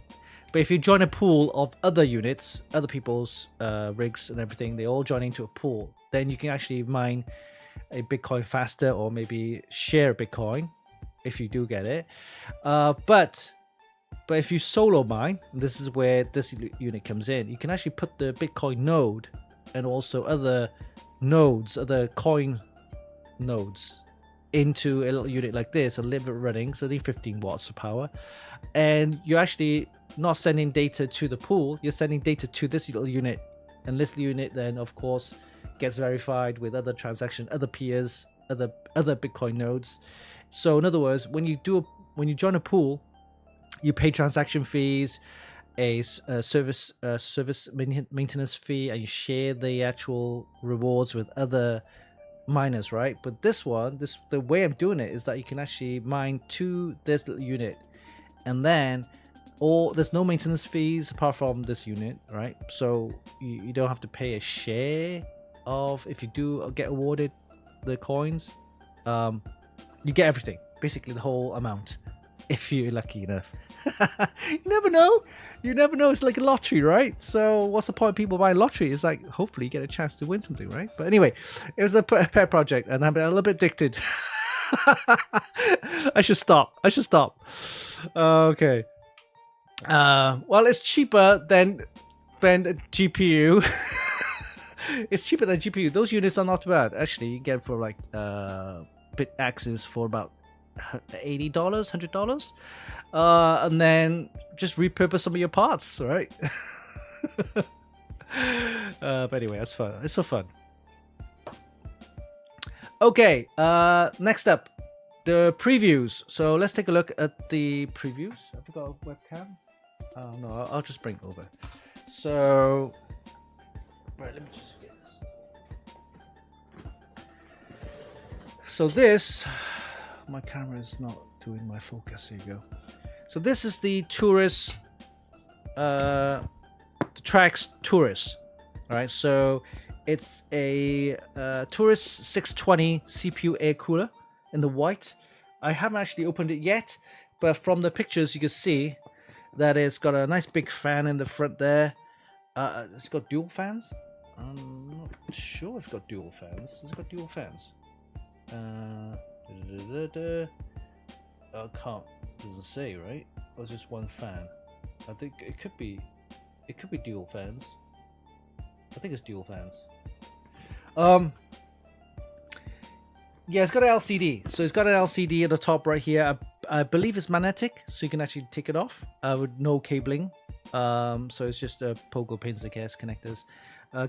but if you join a pool of other units, other people's rigs and everything, they all join into a pool, then you can actually mine a Bitcoin faster, or maybe share Bitcoin if you do get it. But if you solo mine, this is where this unit comes in. You can actually put the Bitcoin node and also other nodes, other coin nodes, into a little unit like this and leave it running. So they need 15 watts of power, and you're actually not sending data to the pool, you're sending data to this little unit, and this unit then of course gets verified with other transaction, other peers, other Bitcoin nodes. So in other words, when you join a pool, you pay transaction fees, a service maintenance fee, and you share the actual rewards with other miners, right? But the way I'm doing it is that you can actually mine to this little unit, and then there's no maintenance fees apart from this unit, right? So you don't have to pay a share of, if you do get awarded the coins, you get everything, basically the whole amount, if you're lucky enough. You never know. It's like a lottery, right? So what's the point of people buying lottery? It's like, hopefully you get a chance to win something, right? But anyway, it was a pet project, and I'm a little bit addicted. I should stop. Okay. Well, it's cheaper than GPU. It's cheaper than GPU. Those units are not bad. Actually, you get for like bit axes for about $80, $100, and then just repurpose some of your parts, right? But anyway, that's fun. It's for fun. Okay, next up, the previews. So let's take a look at the previews. I forgot a webcam. Oh no, I'll just bring it over. So, right, let me just get this. So this, my camera is not doing my focus. Here you go. So this is the Turris, the Tryx Turris. All right, so it's a Turris 620 CPU air cooler in the white. I haven't actually opened it yet, but from the pictures you can see that it's got a nice big fan in the front there. It's got dual fans. I'm not sure if it's got dual fans. Has it got dual fans? I can't. Doesn't say, right? Or it's just one fan. I think it could be dual fans. I think it's dual fans. Yeah, it's got an LCD. So it's got an LCD at the top right here. I believe it's magnetic, so you can actually take it off with no cabling. So it's just pogo pins, I guess, connectors.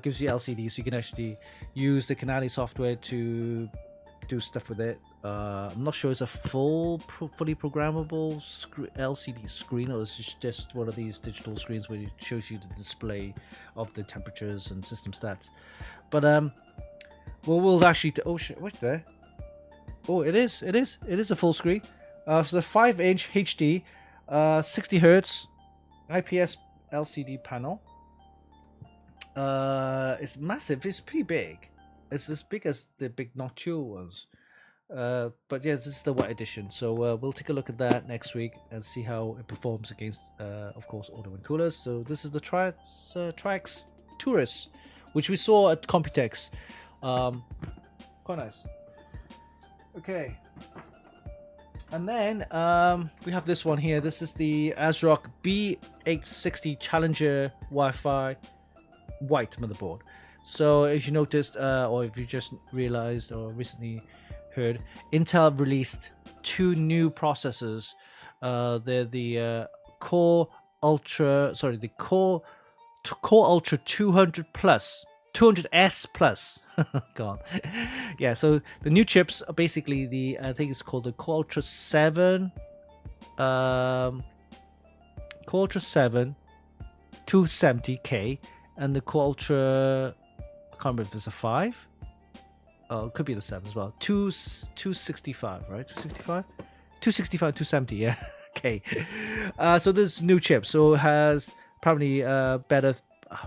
Gives you LCD, so you can actually use the Canali software to do stuff with it. I'm not sure it's a fully programmable LCD screen, or it's just one of these digital screens where it shows you the display of the temperatures and system stats. But we'll actually. Oh shit! Wait there. Oh, it is a full screen. So the 5-inch HD, 60 Hertz, IPS LCD panel. It's massive. It's pretty big. It's as big as the big Noctua ones. But yeah, this is the white edition. So we'll take a look at that next week and see how it performs against, of course, all the wind coolers. So this is the Tryx Turris, which we saw at Computex. Quite nice. Okay. And then we have this one here. This is the ASRock B860 Challenger Wi-Fi white motherboard. So if you noticed, or if you just realized or recently heard, Intel released 2 new processors. They're the Core Ultra 200 Plus, 200S Plus. God, yeah. So the new chips are basically the, I think it's called the Core Ultra 7, Core Ultra 7 270K, and the Core Ultra, I can't remember if it's a 5. Oh, it could be the 7 as well. 265, right? 265, 270. Yeah. Okay. So there's new chips. So it has apparently better,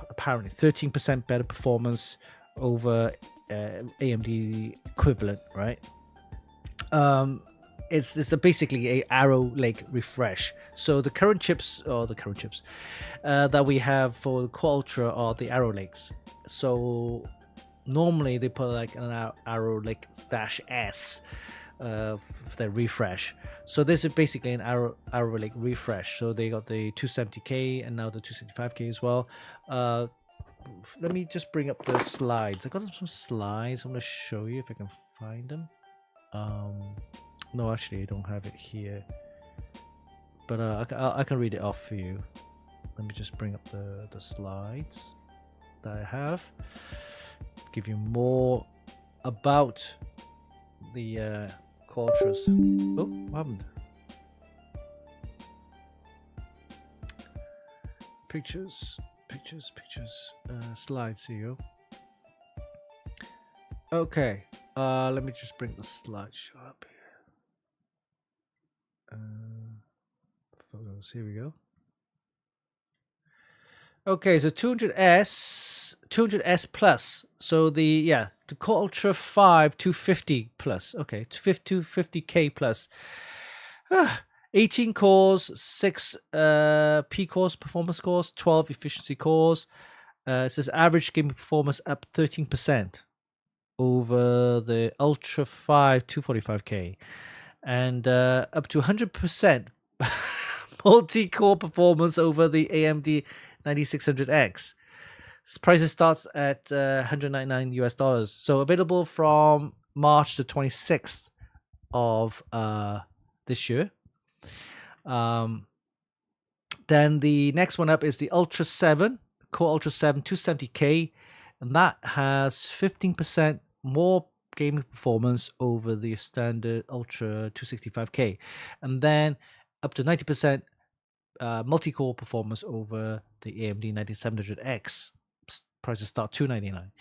apparently 13% better performance over AMD equivalent, right? It's basically a Arrow Lake refresh. So the current chips that we have for the Core Ultra are the Arrow Lakes. So normally they put like an Arrow Lake -S for their refresh. So this is basically an Arrow Lake refresh. So they got the 270K and now the 265K as well. Let me just bring up the slides. I got some slides. I'm going to show you if I can find them. No, actually, I don't have it here. But I can read it off for you. Let me just bring up the slides that I have. Give you more about the Core Ultras. Oh, what happened? Pictures. Slides, here you go. Okay, let me just bring the slideshow up here. Photos, here we go. Okay, so 200S Plus. So the Core Ultra 5 250 Plus. Okay, 250K Plus. 18 cores, 6 P cores, performance cores, 12 efficiency cores. It says average gaming performance up 13% over the Ultra 5 245K, and up to 100% multi-core performance over the AMD 9600X. Prices starts at $199 US. So available from March the 26th of this year. Then the next one up is the Ultra 7, Core Ultra 7 270K, and that has 15% more gaming performance over the standard Ultra 265K, and then up to 90% multi-core performance over the AMD 9700X. Prices start $299.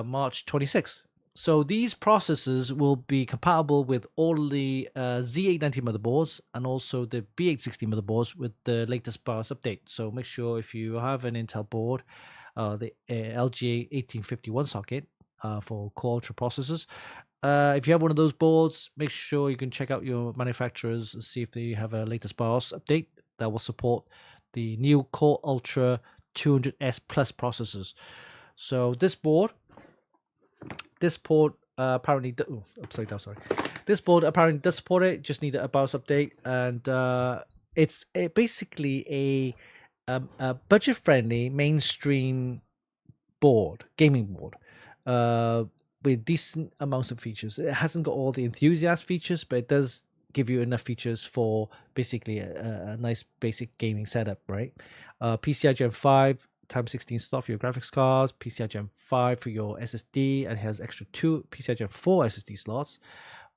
March 26th. So these processors will be compatible with all the Z890 motherboards and also the B860 motherboards with the latest BIOS update. So make sure if you have an Intel board, the LGA 1851 socket for Core Ultra processors. If you have one of those boards, make sure you can check out your manufacturers and see if they have a latest BIOS update that will support the new Core Ultra 200S Plus processors. So this board apparently upside down. Sorry, this board apparently does support it. Just need a BIOS update, and it's basically a budget-friendly mainstream gaming board, with decent amounts of features. It hasn't got all the enthusiast features, but it does give you enough features for basically a nice basic gaming setup, right? PCI Gen 5 times 16 slot for your graphics cards, PCI Gen 5 for your SSD, and it has extra 2 PCI Gen 4 SSD slots,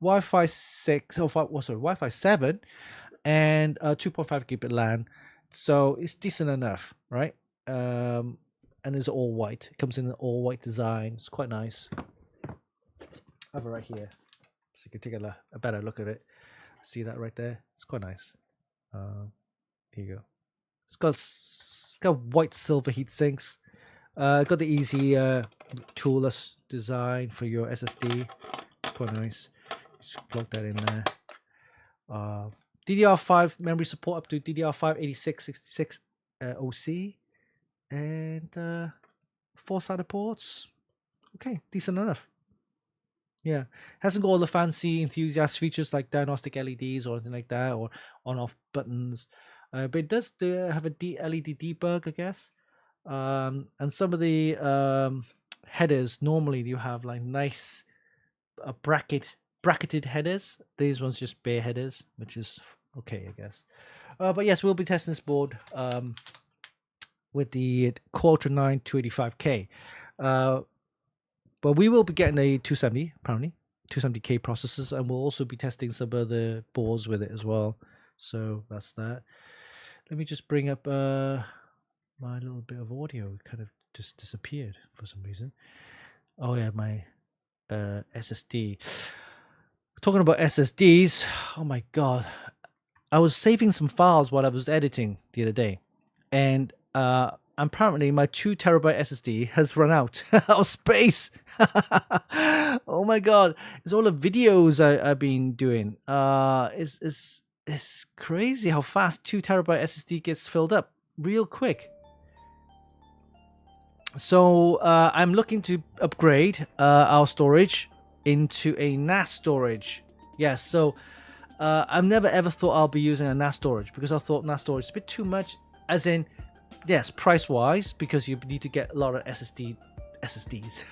Wi-Fi 6, Wi-Fi 7, and 2.5 gigabit LAN. So it's decent enough, right? And it's all white. It comes in an all white design. It's quite nice. I have it right here, so you can take a better look at it. See that right there? It's quite nice. Here you go. It's got white silver heat sinks. Got the easy toolless design for your SSD. It's quite nice. Just plug that in there. DDR5 memory support up to DDR5 8666 OC, and 4-sided ports. Okay, decent enough. Yeah, hasn't got all the fancy enthusiast features like diagnostic LEDs or anything like that, or on-off buttons. But it does have a LED debug, I guess. And some of the headers, normally you have like nice bracketed headers. These ones just bare headers, which is okay, I guess. But yes, we'll be testing this board with the Core Ultra 9 285K. But we will be getting a 270, apparently, 270K processors, and we'll also be testing some other boards with it as well. So that's that. Let me just bring up my little bit of audio. It kind of just disappeared for some reason. Oh yeah, my SSD. Talking about SSDs, oh my god. I was saving some files while I was editing the other day, and apparently my 2 terabyte SSD has run out of space. Oh my god, it's all the videos I've been doing. It's crazy how fast 2 terabyte SSD gets filled up real quick. So I'm looking to upgrade our storage into a NAS storage. Yes, so I've never ever thought I'll be using a NAS storage, because I thought NAS storage is a bit too much, as in, yes, price wise, because you need to get a lot of SSDs.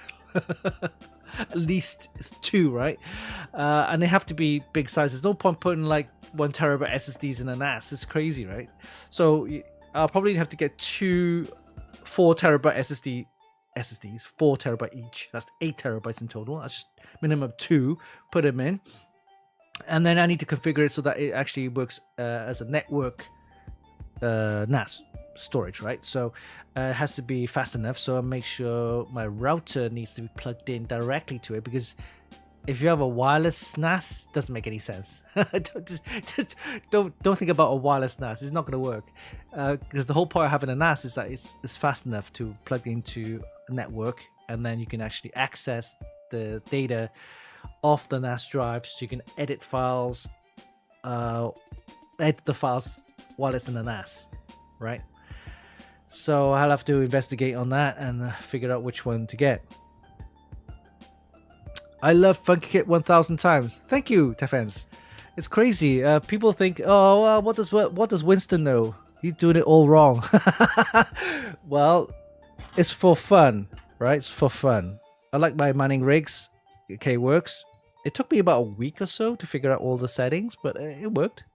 At least 2, right? And they have to be big sizes. No point putting like 1 terabyte SSDs in a NAS. It's crazy, right? So I'll probably have to get 2 4 terabyte SSDs, 4 terabyte each. That's 8 terabytes in total. That's just minimum 2. Put them in, and then I need to configure it so that it actually works as a network NAS storage, right? So it has to be fast enough, so I make sure my router needs to be plugged in directly to it, because if you have a wireless NAS, it doesn't make any sense. don't think about a wireless NAS. It's not going to work, because the whole point of having a NAS is that it's fast enough to plug into a network, and then you can actually access the data off the NAS drive, so you can edit the files while it's in the NAS, right? So I'll have to investigate on that and figure out which one to get. I love Funkykit 1000 times. Thank you, Tefens. It's crazy. People think, oh, what does Winston know? He's doing it all wrong. Well, it's for fun, right? It's for fun. I like my manning rigs. Okay, it works. It took me about a week or so to figure out all the settings, but it worked.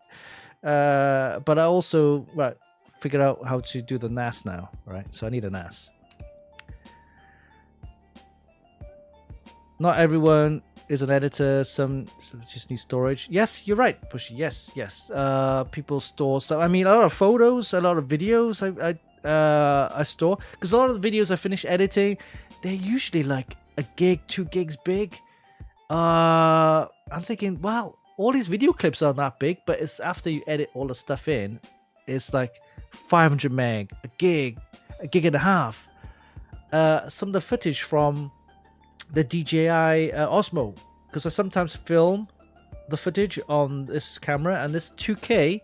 But I also figured out how to do the NAS now, right? So I need a NAS. Not everyone is an editor. Some just need storage. Yes, you're right, Pushy. Yes. People store stuff. I mean, a lot of photos, a lot of videos I store, because a lot of the videos I finish editing, they're usually like a gig, 2 gigs big. I'm thinking, wow, all these video clips aren't that big, but it's after you edit all the stuff in, it's like 500 meg, a gig and a half. Some of the footage from the DJI Osmo, because I sometimes film the footage on this camera, and this 2K,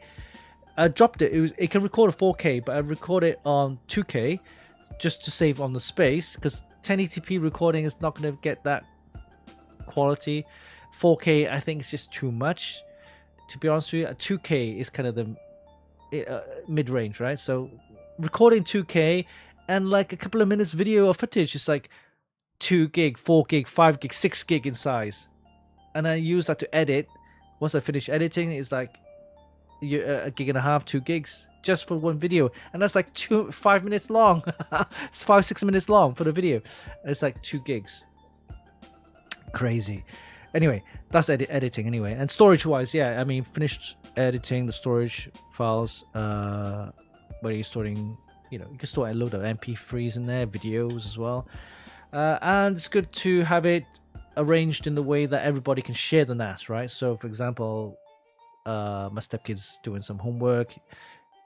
I dropped it. It can record a 4K, but I record it on 2K just to save on the space, because 1080p recording is not going to get that quality. 4K, I think, is just too much, to be honest with you. 2K is kind of the mid-range, right? So recording 2K and like a couple of minutes video or footage is like 2 gig, 4 gig, 5 gig, 6 gig in size, and I use that to edit. Once I finish editing, it's like a gig and a half, 2 gigs just for one video, and that's like 5 minutes long. It's 5-6 minutes long for the video, and it's like 2 gigs. Crazy. Anyway, that's editing anyway. And storage wise, yeah, I mean, finished editing the storage files, where you're storing, you know, you can store a load of MP3s in there, videos as well, and it's good to have it arranged in the way that everybody can share the NAS, right? So for example, my stepkid's doing some homework,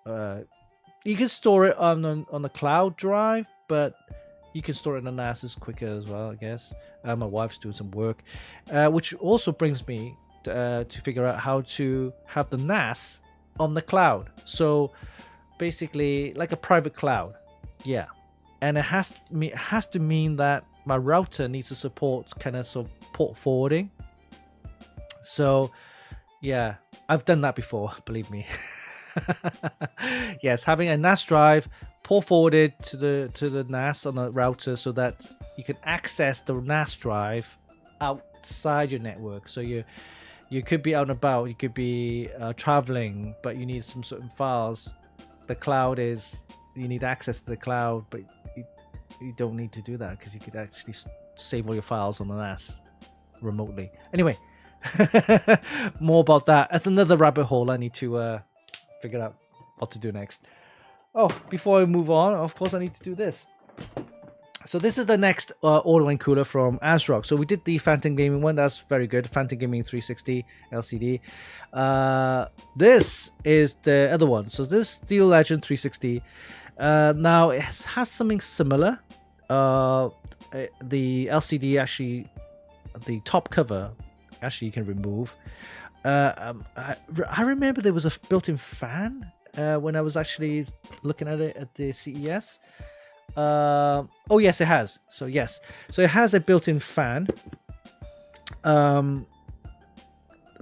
you can store it on a cloud drive, but you can store it on NAS is quicker as well, I guess. My wife's doing some work, which also brings me to figure out how to have the NAS on the cloud. So basically like a private cloud, yeah. And it has to mean that my router needs to support kind of sort of port forwarding. So yeah, I've done that before, believe me. Yes, having a NAS drive port forwarded to the NAS on the router so that you can access the NAS drive outside your network. So you could be out and about, you could be traveling, but you need some certain files. The cloud is, you need access to the cloud, but you don't need to do that because you could actually save all your files on the NAS remotely. Anyway, more about that. That's another rabbit hole I need to figure out what to do next. Oh, before I move on, of course I need to do this. So this is the next all-in-one cooler from ASRock. So we did the Phantom Gaming one. That's very good. Phantom Gaming 360 LCD. This is the other one. So this Steel Legend 360. Now it has something similar. The LCD actually, the top cover actually you can remove. I remember there was a built-in fan when I was actually looking at it at the CES. Oh yes, it has. So yes, so it has a built-in fan, but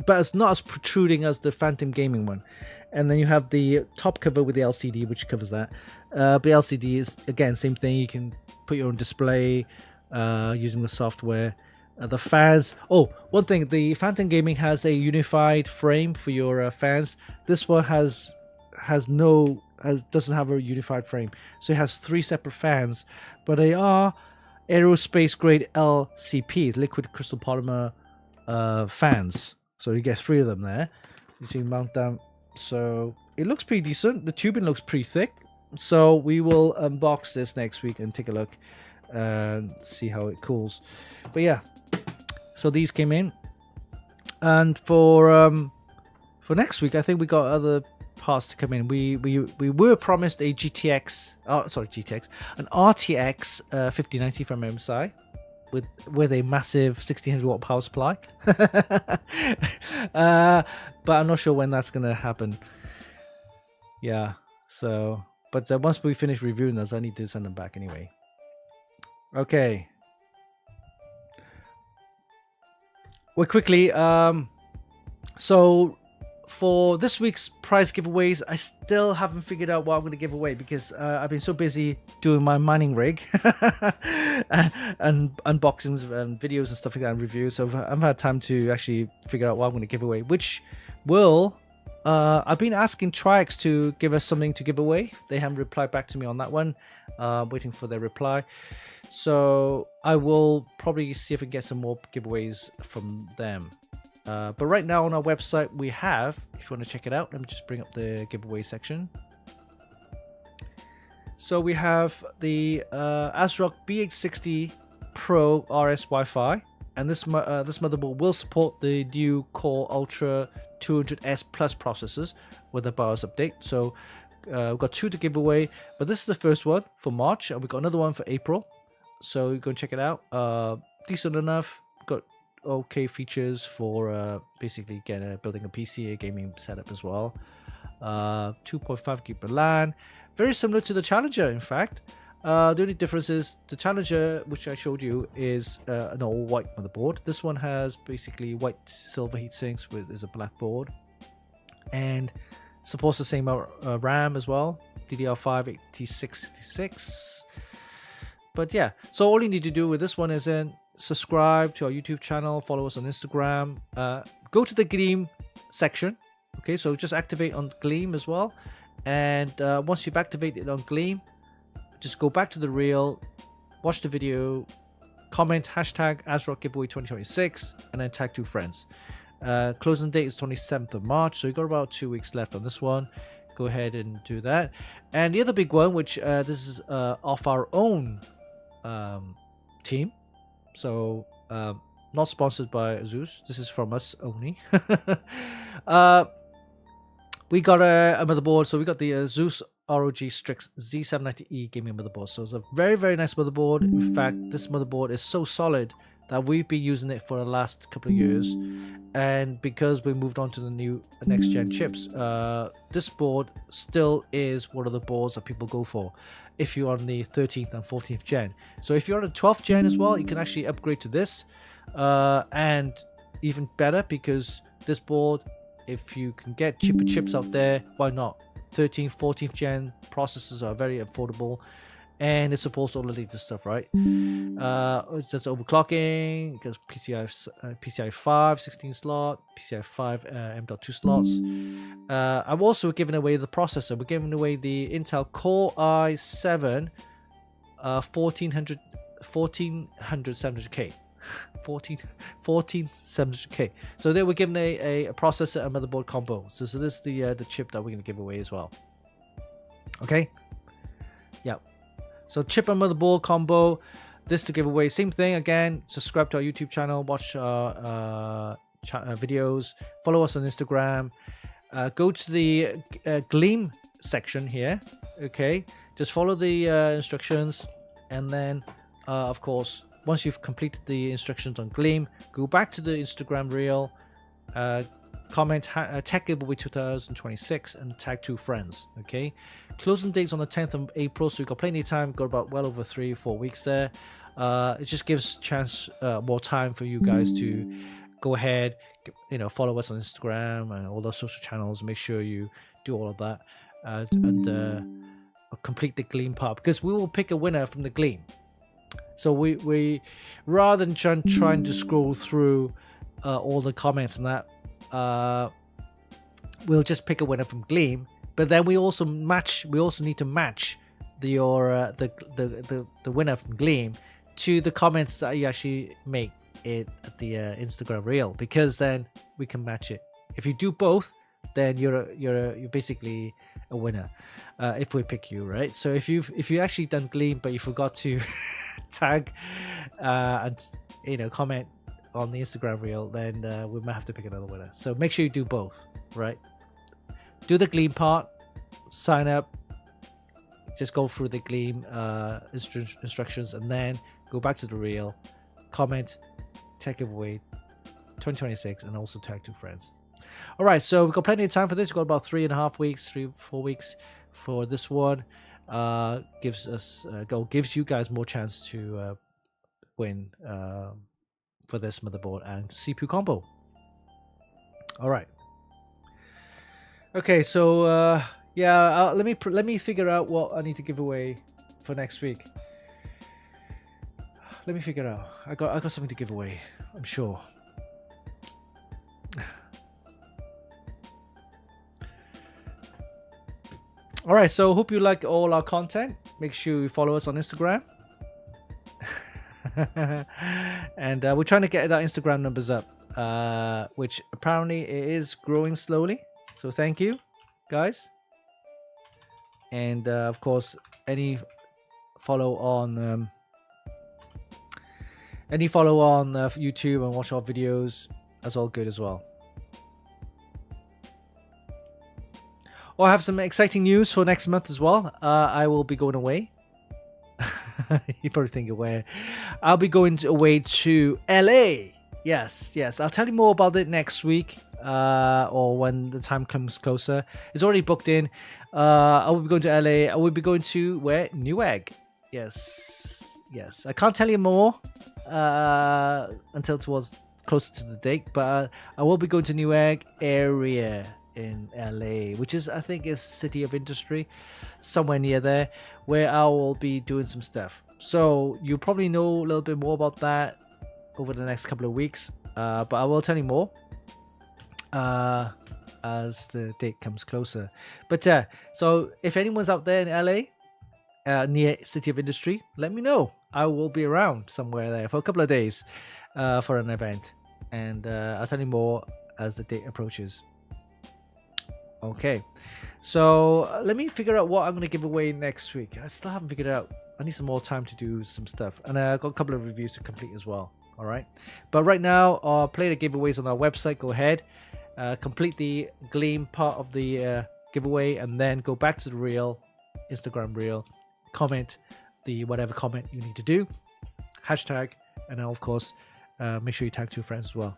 it's not as protruding as the Phantom Gaming one. And then you have the top cover with the LCD, which covers that. But the LCD is again same thing. You can put your own display using the software. The fans. Oh, one thing: the Phantom Gaming has a unified frame for your fans. This one doesn't have a unified frame, so it has 3 separate fans, but they are aerospace grade LCP, liquid crystal polymer fans. So you get 3 of them there. You see, mount them. So it looks pretty decent. The tubing looks pretty thick. So we will unbox this next week and take a look and see how it cools. But yeah, so these came in, and for next week, I think we got other parts to come in. We were promised a an RTX 5090 from MSI with a massive 1600 watt power supply. But I'm not sure when that's gonna happen. Yeah. So, but once we finish reviewing those, I need to send them back anyway. Okay. Well, quickly. So for this week's prize giveaways, I still haven't figured out what I'm going to give away because I've been so busy doing my mining rig and unboxings and videos and stuff like that and reviews. So I haven't had time to actually figure out what I'm going to give away, which will... I've been asking Tryx to give us something to give away. They haven't replied back to me on that one. Waiting for their reply. So I will probably see if I can get some more giveaways from them. But right now on our website we have, if you want to check it out, let me just bring up the giveaway section. So we have the ASRock B860 Pro RS Wi-Fi, and this motherboard will support the new Core Ultra 200S Plus processors with a BIOS update. So we've got 2 to give away, but this is the first one for March, and we've got another one for April. So you go and check it out. Decent enough. Got okay features for basically building a PC, a gaming setup as well. 2.5 gig per LAN, very similar to the Challenger. In fact, the only difference is the Challenger, which I showed you, is an all white motherboard. This one has basically white silver heatsinks is a black board, and supports the same RAM as well, DDR5 8666. But yeah, so all you need to do with this one is subscribe to our YouTube channel, follow us on Instagram, go to the game section, Okay, so just activate on Gleam as well, and once you've activated on Gleam, just go back to the reel, watch the video, comment hashtag ASRock giveaway 2026, and then tag 2 friends. Closing date is 27th of March, so you've got about 2 weeks left on this one. Go ahead and do that. And the other big one, which this is off our own team, so not sponsored by Zeus, this is from us only. We got a motherboard, so we got the Zeus ROG Strix Z790E gaming motherboard. So it's a very, very nice motherboard. In fact, this motherboard is so solid that we've been using it for the last couple of years, and because we moved on to the new next gen chips, this board still is one of the boards that people go for if you're on the 13th and 14th gen. So if you're on the 12th gen as well, you can actually upgrade to this, and even better, because this board, if you can get cheaper chips out there, why not? 13th, 14th gen processors are very affordable, and it supports all the latest stuff, right? That's overclocking, because PCI 5 16 slot, PCI 5 M.2 slots. I'm also giving away the processor. We're giving away the Intel Core i7 1400 700K. 14700K. So they were given a processor and motherboard combo. So this is the chip that we're going to give away as well. Okay. Yeah. So chip and motherboard combo. This to give away. Same thing again. Subscribe to our YouTube channel. Watch our videos. Follow us on Instagram. Go to the Gleam section here. Okay. Just follow the instructions, and then of course, once you've completed the instructions on Gleam, go back to the Instagram reel, comment tech giveaway 2026, and tag 2 friends. Okay, closing date's on the 10th of April, so you've got plenty of time. Got about well over 3-4 weeks there. It just gives more time for you guys to go ahead, follow us on Instagram and all those social channels. Make sure you do all of that and complete the Gleam part, because we will pick a winner from the Gleam. So we rather than trying to scroll through all the comments and that, we'll just pick a winner from Gleam. But then we also need to match the winner from Gleam to the comments that you actually make it at the Instagram reel, because then we can match it. If you do both, then you're basically a winner if we pick you, right? So if you actually done Gleam but you forgot to tag and comment on the Instagram reel, then we might have to pick another winner. So make sure you do both, right? Do the Gleam part, sign up, just go through the Gleam instructions, and then go back to the reel, comment, tech giveaway 2026, and also tag 2 friends. All right, so we've got plenty of time for this. We've got about 3.5 weeks, 3-4 weeks for this one. Gives you guys more chance to win for this motherboard and CPU combo. All right. Okay, so let me figure out what I need to give away for next week. Let me figure out. I got something to give away, I'm sure. All right, so hope you like all our content. Make sure you follow us on Instagram. And we're trying to get our Instagram numbers up, which apparently it is growing slowly. So thank you, guys. And of course, any follow on YouTube and watch our videos, that's all good as well. I have some exciting news for next month as well. I will be going away. You probably think where. I'll be going away to LA. Yes. I'll tell you more about it next week, or when the time comes closer. It's already booked in. I will be going to LA. I will be going to where? Newegg. Yes. I can't tell you more until towards closer to the date, but I will be going to Newegg area in LA, which is, I think, is City of Industry, somewhere near there, where I will be doing some stuff. So you'll probably know a little bit more about that over the next couple of weeks, but I will tell you more. as the date comes closer. But so if anyone's out there in LA, near City of Industry, let me know. I will be around somewhere there for a couple of days for an event, and I'll tell you more as the date approaches. Okay, so let me figure out what I'm going to give away next week. I still haven't figured it out. I need some more time to do some stuff, and I've got a couple of reviews to complete as well. All right, but right now, play the giveaways on our website. Go ahead, complete the Gleam part of the giveaway, and then go back to the reel, Instagram reel, comment the whatever comment you need to do, hashtag, and then of course, make sure you tag 2 friends as well.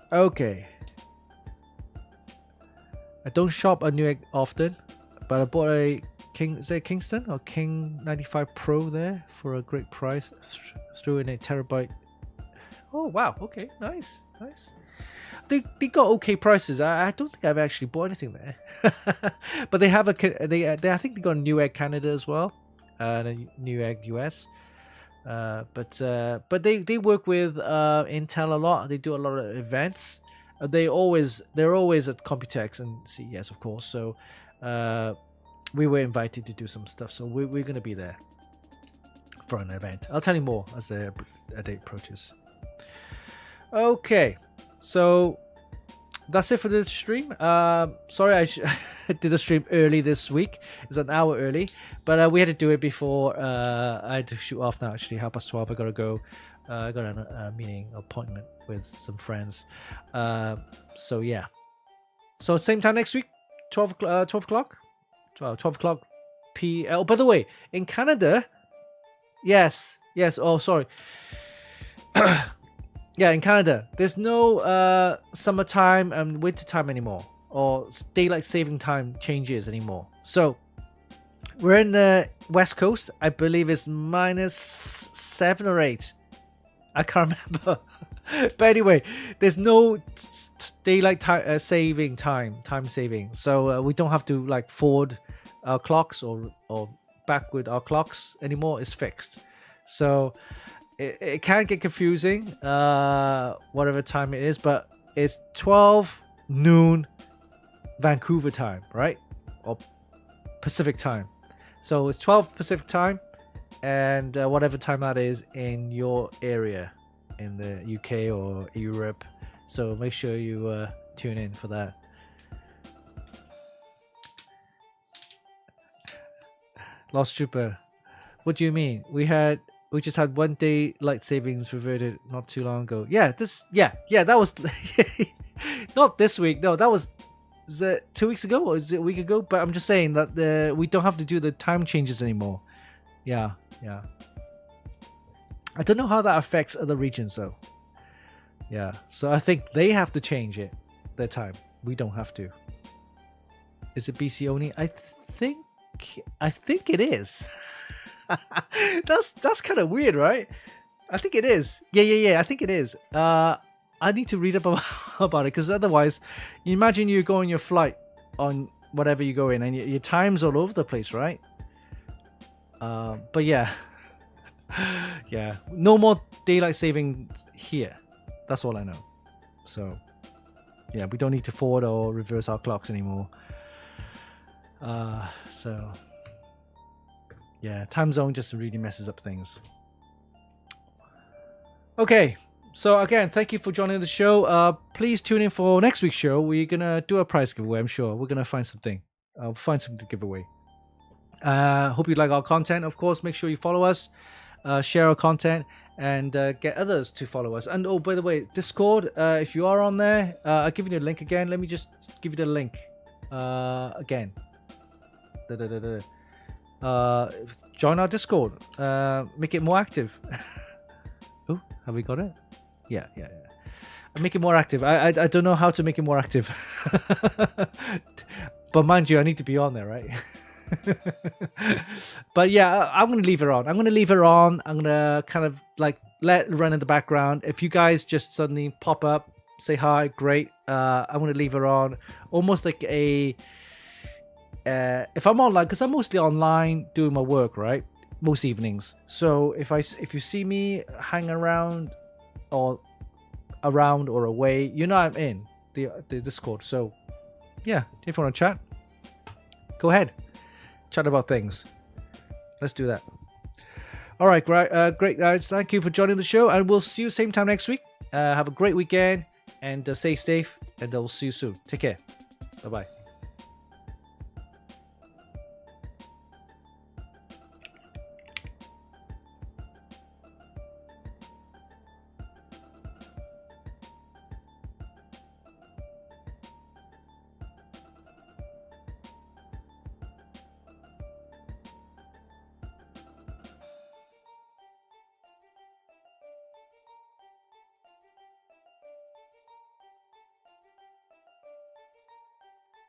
Okay. I don't shop a Newegg often, but I bought a Kingston or King 95 Pro there for a great price. Threw in a terabyte. Oh wow! Okay, nice. They got okay prices. I don't think I've actually bought anything there, but they have I think they got a Newegg Canada as well, and a Newegg US. But they work with Intel a lot. They do a lot of events. They're always at Computex and CES, of course. So we were invited to do some stuff. So we're going to be there for an event. I'll tell you more as the date approaches. Okay, so that's it for this stream. Sorry, I did the stream early this week. It's an hour early, but we had to do it before I had to shoot off now. Actually, 12:30. I gotta go. I got a meeting appointment with some friends. So yeah. So same time next week, 12 o'clock. 12 o'clock p. Oh, by the way, in Canada, yes. Oh, sorry. Yeah, in Canada, there's no summertime and wintertime anymore, or daylight saving time changes anymore. So we're in the West Coast. I believe it's -7 or 8. I can't remember. But anyway, there's no daylight saving time saving. So we don't have to like forward our clocks or backward our clocks anymore. It's fixed. So it can get confusing, whatever time it is, but it's 12 noon Vancouver time, right? Or Pacific time. So it's 12 Pacific time, and whatever time that is in your area, in the UK or Europe. So make sure you tune in for that. Lost Trooper, what do you mean? We just had 1 day light savings reverted not too long ago. Yeah, that was not this week. No, that was it 2 weeks ago, or is it a week ago? But I'm just saying that we don't have to do the time changes anymore. Yeah. I don't know how that affects other regions though. Yeah, so I think they have to change it, their time. We don't have to. Is it BC only? I think it is. that's kind of weird, right? I think it is. Yeah. I think it is. I need to read up about it, because otherwise, you imagine you go on your flight on whatever you go in, and your time's all over the place, right? But yeah, no more daylight saving here. That's all I know. So yeah, we don't need to forward or reverse our clocks anymore. So yeah, time zone just really messes up things. Okay, so again, thank you for joining the show. Please tune in for next week's show. We're gonna do a prize giveaway. I'm sure we're gonna find something. I'll find something to give away. Hope you like our content. Of course, make sure you follow us, share our content, and get others to follow us. And oh, by the way, Discord, if you are on there, I'll give you the link again. Let me just give you the link again. Join our Discord. Make it more active. Oh, have we got it? Yeah. Make it more active. I don't know how to make it more active. But mind you, I need to be on there, right? But yeah, I'm gonna leave it on. I'm gonna kind of like let it run in the background. If you guys just suddenly pop up, say hi, great. I'm gonna leave it on, almost like a if I'm online, because I'm mostly online doing my work, right, most evenings. So if you see me hang around or around or away, you know I'm in the Discord. So yeah, if you want to chat, go ahead, chat about things. Let's do that. All right, great guys. Thank you for joining the show, and we'll see you same time next week. Have a great weekend, and stay safe, and we'll see you soon. Take care. Bye bye.